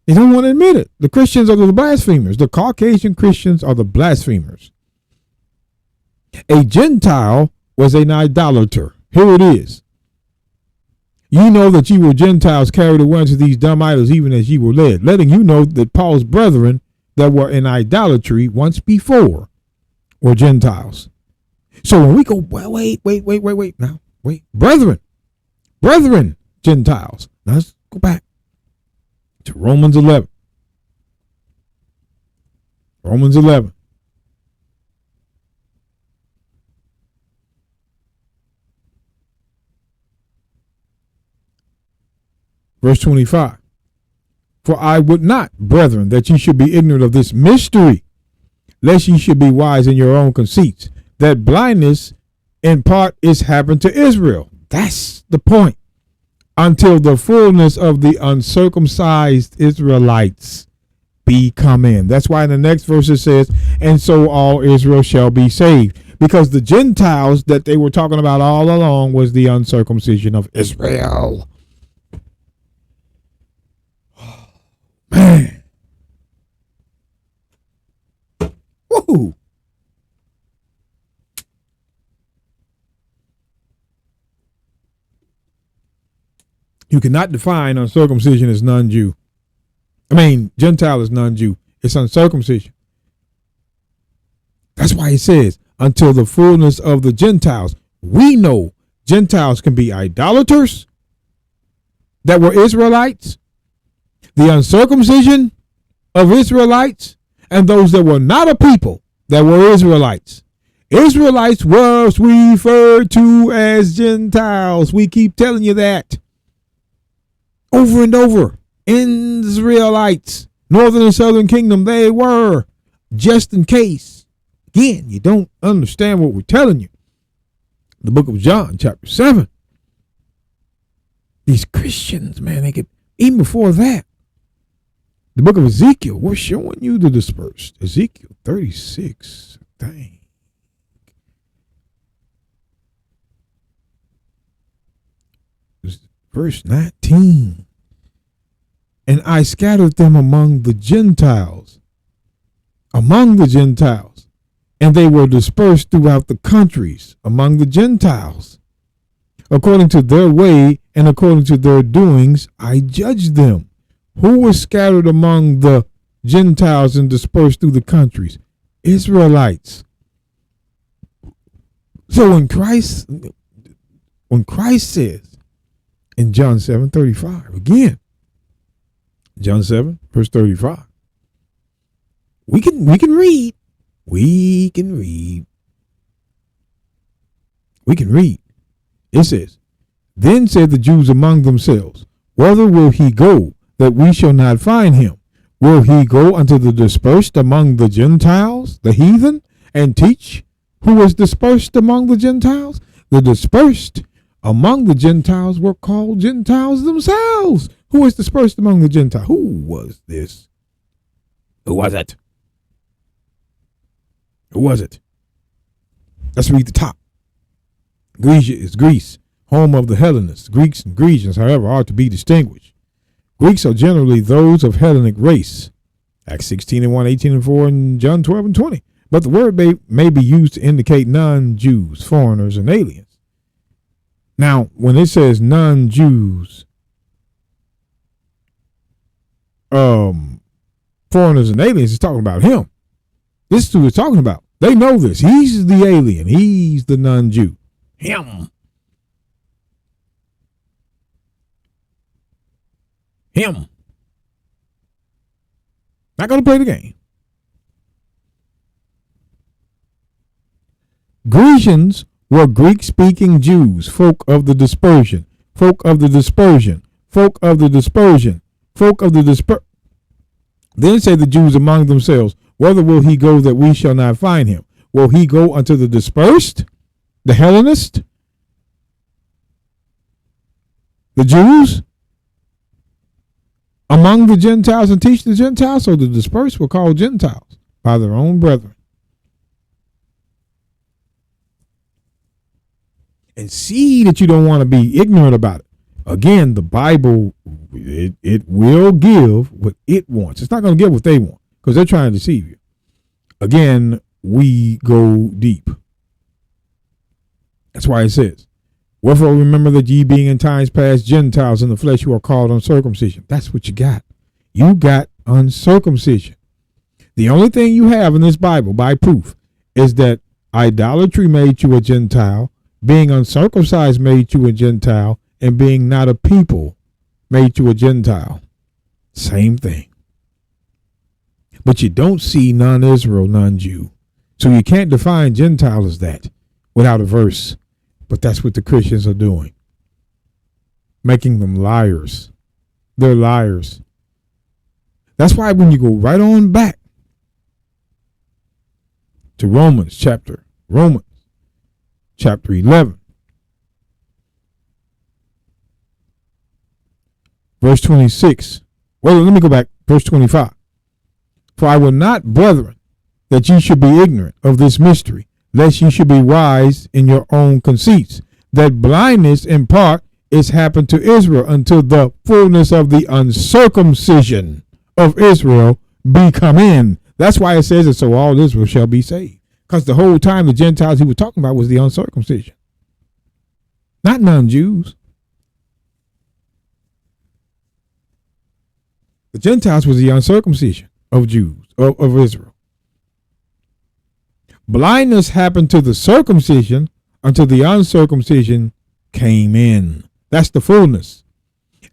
Speaker 1: They don't want to admit it. The Christians are the blasphemers. The Caucasian Christians are the blasphemers. A Gentile was an idolater. Here it is. You know that ye were Gentiles carried away unto these dumb idols, even as ye were led. Letting you know that Paul's brethren that were in idolatry once before were Gentiles. So when we go, well, wait. Now, wait. Brethren, Gentiles. Now let's go back to Romans 11. Romans 11. Verse 25. For I would not, brethren, that ye should be ignorant of this mystery, lest ye should be wise in your own conceits, that blindness in part is happened to Israel. That's the point. Until the fullness of the uncircumcised Israelites be come in. That's why in the next verse it says, and so all Israel shall be saved. Because the Gentiles that they were talking about all along was the uncircumcision of Israel. Man. Woo. You cannot define uncircumcision as non-Jew. Gentile is non-Jew. It's uncircumcision. That's why he says, until the fullness of the Gentiles. We know Gentiles can be idolaters that were Israelites, the uncircumcision of Israelites, and those that were not a people that were Israelites. Israelites was referred to as Gentiles. We keep telling you that. Over and over. Israelites, northern and southern kingdom, they were. Just in case, again, you don't understand what we're telling you. The book of John, chapter 7. These Christians, man, they could, even before that, the book of Ezekiel, we're showing you the dispersed. Ezekiel 36. Dang. Verse 19. And I scattered them among the Gentiles, and they were dispersed throughout the countries among the Gentiles. According to their way and according to their doings, I judged them. Who was scattered among the Gentiles and dispersed through the countries? Israelites. So when Christ says in John 7:35, again, John 7, verse 35, we can read. It says, then said the Jews among themselves, whither will he go, that we shall not find him? Will he go unto the dispersed among the Gentiles, the heathen, and teach? Who was dispersed among the Gentiles? The dispersed among the Gentiles were called Gentiles themselves. Who is dispersed among the Gentiles? Who was this? Who was it? Who was it? Let's read the top. Greece is Greece, home of the Hellenists. Greeks and Grecians, however, are to be distinguished. Greeks are generally those of Hellenic race. Acts 16:1, 18:4, and John 12:20. But the word may be used to indicate non-Jews, foreigners, and aliens. Now, when it says non-Jews, foreigners and aliens, it's talking about him. This is who it's talking about. They know this. He's the alien. He's the non-Jew. Him. Not going to play the game. Grecians were Greek-speaking Jews, folk of the dispersion, folk of the dispersion, folk of the dispersion, folk of the dispersion. Then say the Jews among themselves, whither will he go that we shall not find him? Will he go unto the dispersed, the Hellenists, the Jews, among the Gentiles and teach the Gentiles? So the dispersed were called Gentiles by their own brethren. And see that you don't want to be ignorant about it. Again, the Bible, it will give what it wants. It's not going to give what they want because they're trying to deceive you. Again, we go deep. That's why it says, wherefore remember that ye being in times past Gentiles in the flesh who are called uncircumcision. That's what you got. You got uncircumcision. The only thing you have in this Bible by proof is that idolatry made you a Gentile, being uncircumcised made you a Gentile, and being not a people made you a Gentile. Same thing. But you don't see non-Israel, non-Jew. So you can't define Gentile as that without a verse. But that's what the Christians are doing. Making them liars. They're liars. That's why when you go right on back to Romans chapter 11, verse 26. Well, let me go back, verse 25. For I will not, brethren, that ye should be ignorant of this mystery, lest ye should be wise in your own conceits, that blindness in part is happened to Israel until the fullness of the uncircumcision of Israel be come in. That's why it says that so all Israel shall be saved. Because the whole time the Gentiles he was talking about was the uncircumcision, not non-Jews. The Gentiles was the uncircumcision of Jews, of Israel. Blindness happened to the circumcision until the uncircumcision came in. That's the fullness.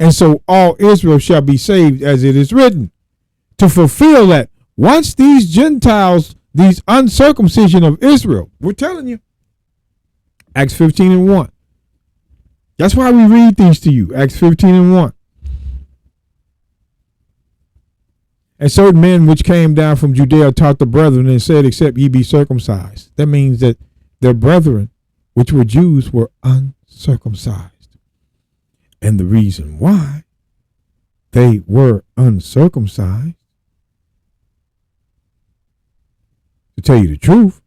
Speaker 1: And so all Israel shall be saved, as it is written. To fulfill that, once these Gentiles, these uncircumcision of Israel, we're telling you, Acts 15:1. That's why we read these to you, Acts 15:1. And certain men which came down from Judea taught the brethren and said, except ye be circumcised. That means that their brethren, which were Jews, were uncircumcised. And the reason why they were uncircumcised, to tell you the truth,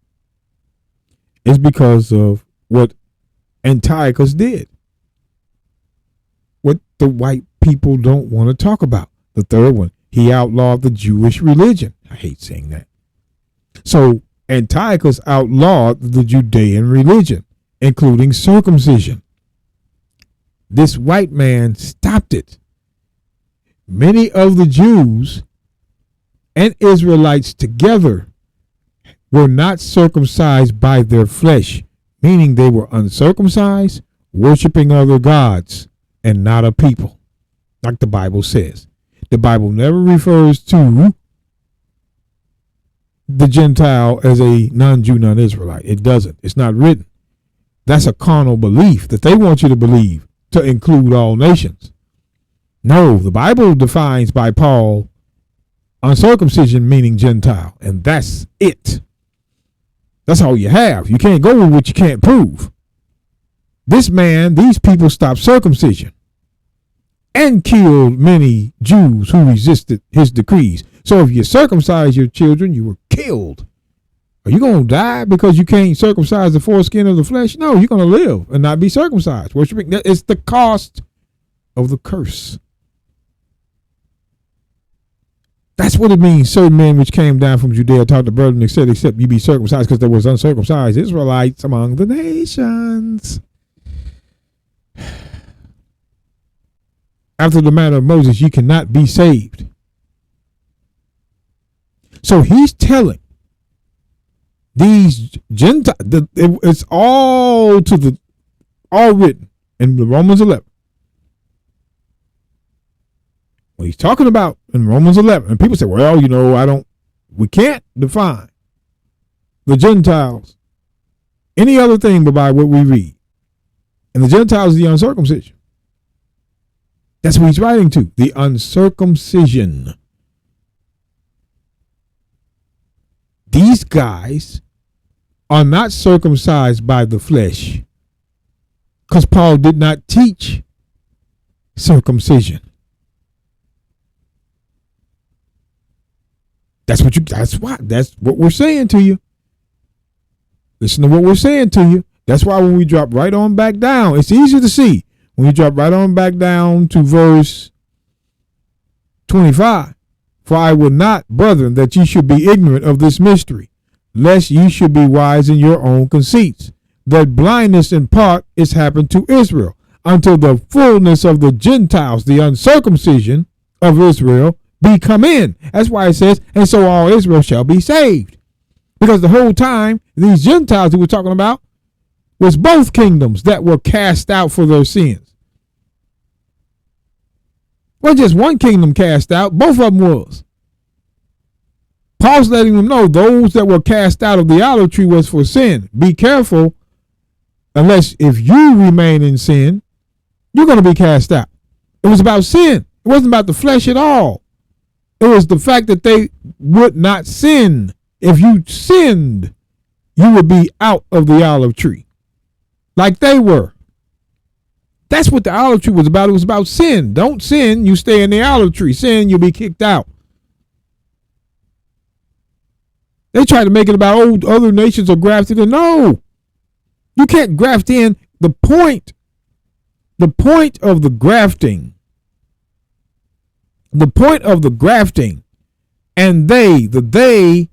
Speaker 1: is because of what Antiochus did. What the white people don't want to talk about. The third one. He outlawed the Jewish religion. I hate saying that. So Antiochus outlawed the Judean religion, including circumcision. This white man stopped it. Many of the Jews and Israelites together were not circumcised by their flesh, meaning they were uncircumcised, worshiping other gods, and not a people, like the Bible says. The Bible never refers to the Gentile as a non-Jew, non-Israelite. It doesn't. It's not written. That's a carnal belief that they want you to believe to include all nations. No, the Bible defines by Paul uncircumcision meaning Gentile, and that's it. That's all you have. You can't go with what you can't prove. these people stopped circumcision and killed many Jews who resisted his decrees. So if you circumcise your children, you were killed. Are you going to die because you can't circumcise the foreskin of the flesh? No, you're going to live and not be circumcised. Worshiping, it's the cost of the curse. That's what it means. Certain men which came down from Judea taught the brethren, and said, except you be circumcised, because there was uncircumcised Israelites among the nations. After the manner of Moses, you cannot be saved. So he's telling these Gentiles, it's all written in the Romans 11. What he's talking about in Romans 11, and people say, well, we can't define the Gentiles any other thing but by what we read. And the Gentiles is the uncircumcision. That's what he's writing to, the uncircumcision. These guys are not circumcised by the flesh, because Paul did not teach circumcision. That's what we're saying to you. Listen to what we're saying to you. That's why when we drop right on back down, it's easy to see. When we drop right on back down to verse 25, for I would not, brethren, that ye should be ignorant of this mystery, lest ye should be wise in your own conceits, that blindness in part is happened to Israel, until the fullness of the Gentiles, the uncircumcision of Israel, be come in. That's why it says, and so all Israel shall be saved. Because the whole time, these Gentiles that we're talking about was both kingdoms that were cast out for their sins. Well, just one kingdom cast out, both of them was. Paul's letting them know those that were cast out of the idolatry was for sin. Be careful, unless if you remain in sin, you're going to be cast out. It was about sin. It wasn't about the flesh at all. It was the fact that they would not sin. If you sinned, you would be out of the olive tree, like they were. That's what the olive tree was about. It was about sin. Don't sin, you stay in the olive tree. Sin, you'll be kicked out. They try to make it about, other nations are grafted in. No, you can't graft in. The point of the grafting, and the they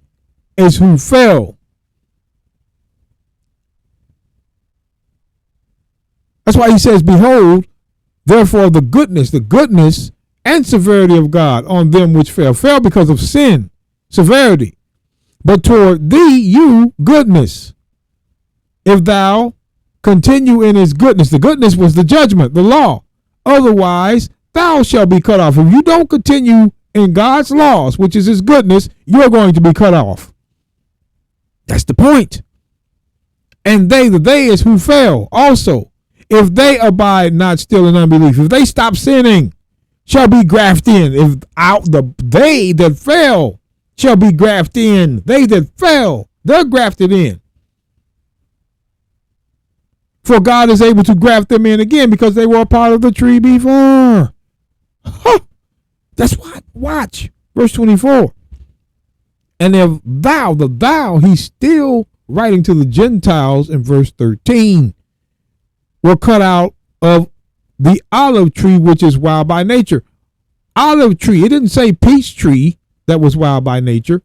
Speaker 1: is who fell. That's why he says, behold, therefore the goodness and severity of God on them which fell because of sin, severity. But toward thee, you goodness, if thou continue in his goodness. The goodness was the judgment, the law. Otherwise, thou shalt be cut off. If you don't continue in God's laws, which is his goodness, you're going to be cut off. That's the point. And the they is who fell also. If they abide not still in unbelief, if they stop sinning, shall be grafted in. If they that fell shall be grafted in. They that fell, they're grafted in. For God is able to graft them in again because they were a part of the tree before. Huh. That's what. Watch. Verse 24. And if thou, he's still writing to the Gentiles in verse 13, were cut out of the olive tree, which is wild by nature. Olive tree. It didn't say peach tree that was wild by nature.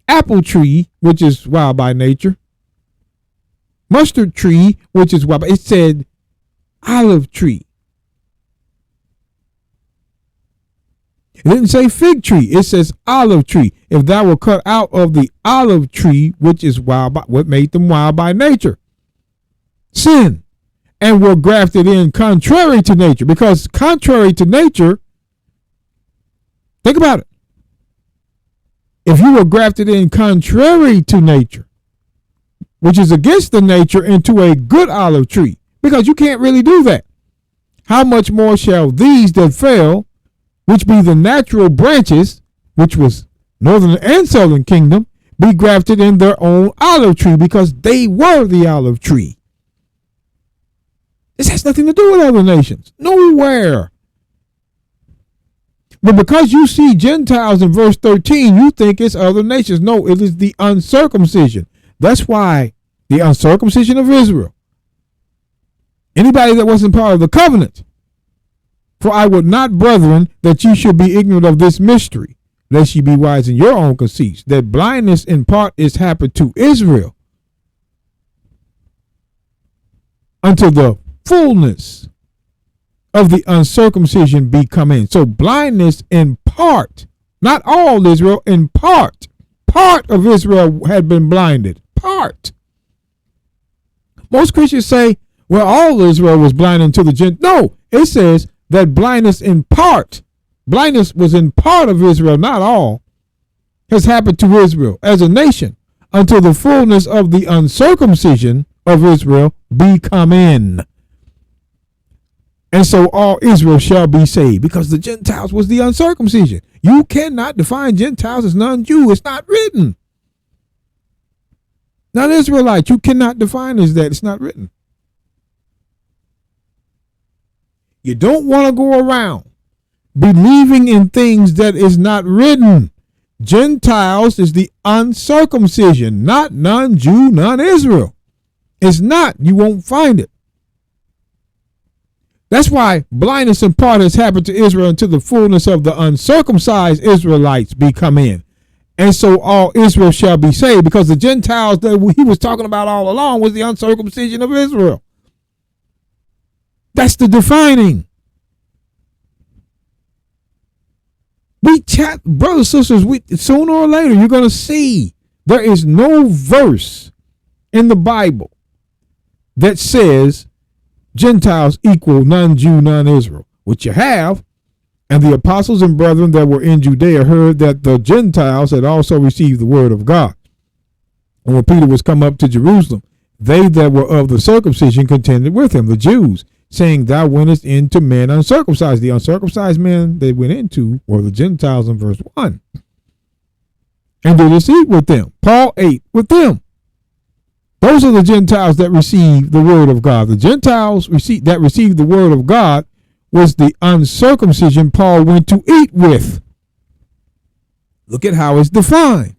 Speaker 1: Apple tree, which is wild by nature. Mustard tree, which is wild. It said olive tree. It didn't say fig tree. It says olive tree. If thou were cut out of the olive tree, which is wild by, what made them wild by nature? Sin. And were grafted in contrary to nature. Because contrary to nature, think about it. If you were grafted in contrary to nature, which is against the nature, into a good olive tree, because you can't really do that, how much more shall these that fell, which be the natural branches, which was northern and southern kingdom, be grafted in their own olive tree, because they were the olive tree. This has nothing to do with other nations. Nowhere. But because you see Gentiles in verse 13, you think it's other nations. No, it is the uncircumcision. That's why the uncircumcision of Israel. Anybody that wasn't part of the covenant. For I would not, brethren, that you should be ignorant of this mystery, lest ye be wise in your own conceits, that blindness in part is happened to Israel until the fullness of the uncircumcision be come in. So blindness in part, not all Israel, in part. Part of Israel had been blinded. Part. Most Christians say, well, all Israel was blinded to the Gentiles. No, it says that blindness in part, blindness was in part of Israel, not all, has happened to Israel as a nation until the fullness of the uncircumcision of Israel be come in. And so all Israel shall be saved, because the Gentiles was the uncircumcision. You cannot define Gentiles as non-Jew. It's not written. Non-Israelite, you cannot define as that. It's not written. You don't want to go around believing in things that is not written. Gentiles is the uncircumcision, not non-Jew, non-Israel. It's not. You won't find it. That's why blindness in part has happened to Israel until the fullness of the uncircumcised Israelites be come in. And so all Israel shall be saved, because the Gentiles that he was talking about all along was the uncircumcision of Israel. That's the defining. We chat, brothers and sisters, sooner or later you're going to see there is no verse in the Bible that says Gentiles equal non-Jew, non-Israel. What you have, and the apostles and brethren that were in Judea heard that the Gentiles had also received the word of God. And when Peter was come up to Jerusalem, they that were of the circumcision contended with him, the Jews, saying, thou wentest into men uncircumcised. The uncircumcised men they went into were the Gentiles in verse 1. And did eat with them. Paul ate with them. Those are the Gentiles that received the word of God. The Gentiles that received the word of God was the uncircumcision Paul went to eat with. Look at how it's defined.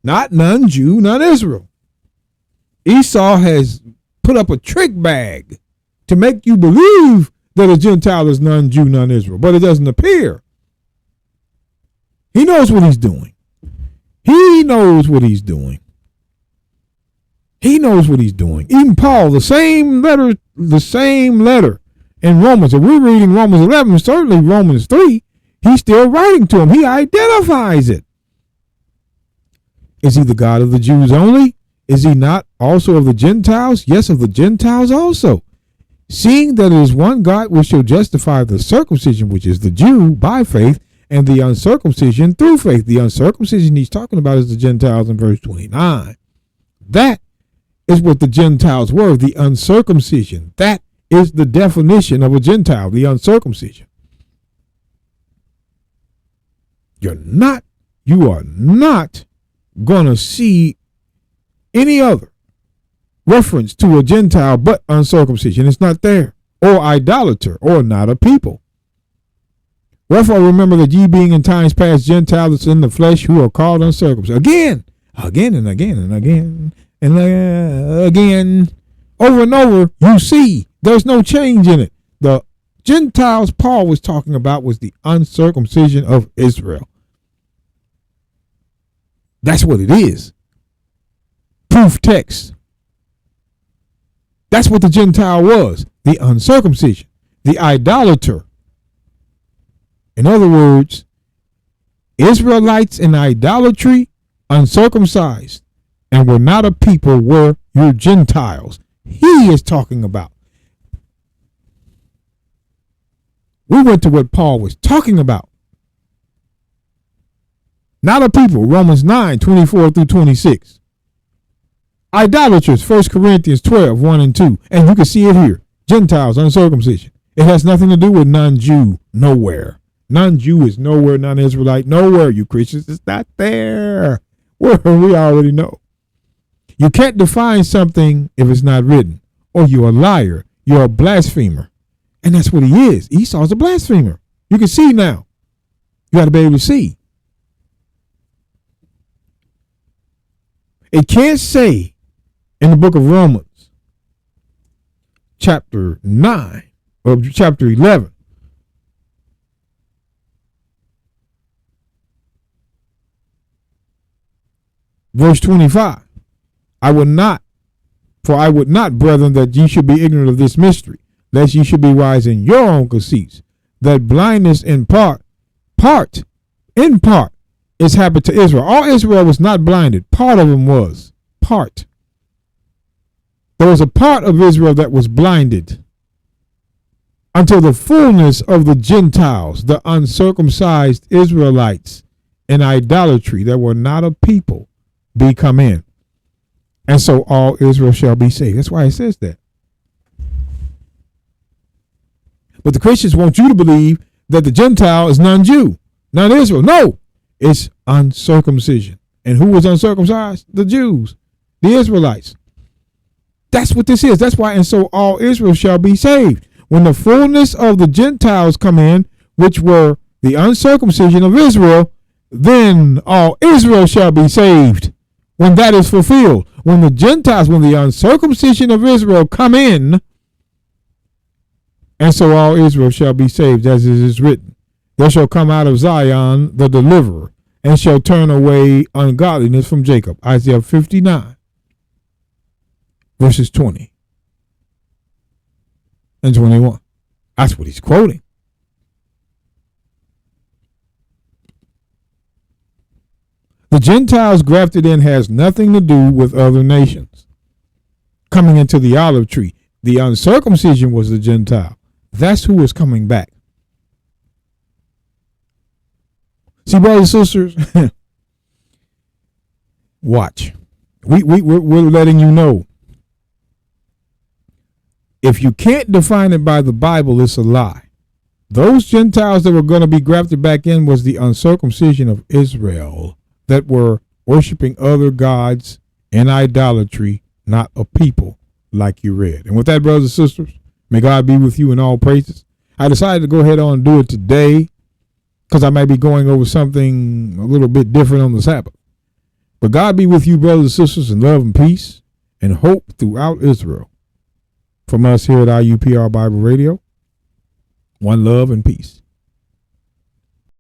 Speaker 1: Not non-Jew, non-Israel. Esau has put up a trick bag to make you believe that a Gentile is non-Jew, non-Israel, but it doesn't appear. He knows what he's doing. He knows what he's doing. He knows what he's doing. Even Paul, the same letter in Romans. If we're reading Romans 11, certainly Romans 3, he's still writing to him. He identifies it. Is he the God of the Jews only? Is he not also of the Gentiles? Yes, of the Gentiles also. Seeing that it is one God which shall justify the circumcision, which is the Jew, by faith, and the uncircumcision through faith. The uncircumcision he's talking about is the Gentiles in verse 29. That is what the Gentiles were, the uncircumcision. That is the definition of a Gentile, the uncircumcision. You are not going to see any other reference to a Gentile but uncircumcision. It's not there. Or idolater, or not a people. Wherefore remember that ye being in times past Gentiles in the flesh, who are called uncircumcision. Again, and again, over and over, you see there's no change in it. The Gentiles Paul was talking about was the uncircumcision of Israel. That's what it is. Proof text. That's what the Gentile was, the uncircumcision, the idolater. In other words, Israelites in idolatry, uncircumcised, and were not a people, were your Gentiles. He is talking about. We went to what Paul was talking about. Not a people, Romans 9, 24 through 26. Idolaters, 1 Corinthians 12, 1 and 2. And you can see it here. Gentiles, uncircumcision. It has nothing to do with non-Jew, nowhere. Non-Jew is nowhere, non-Israelite, nowhere, you Christians. It's not there. We already know. You can't define something if it's not written, or you're a liar. you're a blasphemer. And that's what he is. Esau's a blasphemer. You can see now. You got to be able to see. It can't say in the book of Romans, chapter 9, or chapter 11, verse 25, I would not, brethren, that ye should be ignorant of this mystery, lest ye should be wise in your own conceits, that blindness in part, is happened to Israel. All Israel was not blinded. Part of them was. Part. There was a part of Israel that was blinded until the fullness of the Gentiles, the uncircumcised Israelites in idolatry that were not a people, be come in. And so all Israel shall be saved. That's why it says that. But the Christians want you to believe that the Gentile is non-Jew, non-Israel. No, it's uncircumcision. And who was uncircumcised? The Jews, the Israelites. That's what this is. That's why, and so all Israel shall be saved. When the fullness of the Gentiles come in, which were the uncircumcision of Israel, then all Israel shall be saved. When that is fulfilled, when the Gentiles, when the uncircumcision of Israel come in, and so all Israel shall be saved, as it is written, there shall come out of Zion the deliverer, and shall turn away ungodliness from Jacob. Isaiah 59, verses 20 and 21. That's what he's quoting. The Gentiles grafted in has nothing to do with other nations coming into the olive tree. The uncircumcision was the Gentile. That's who was coming back. See, brothers and sisters, watch. We're letting you know. If you can't define it by the Bible, it's a lie. Those Gentiles that were going to be grafted back in was the uncircumcision of Israel that were worshiping other gods in idolatry, not a people, like you read. And with that, brothers and sisters, may God be with you in all praises. I decided to go ahead on and do it today because I might be going over something a little bit different on the Sabbath. But God be with you, brothers and sisters, in love and peace and hope throughout Israel. From us here at IUPR Bible Radio, one love and peace.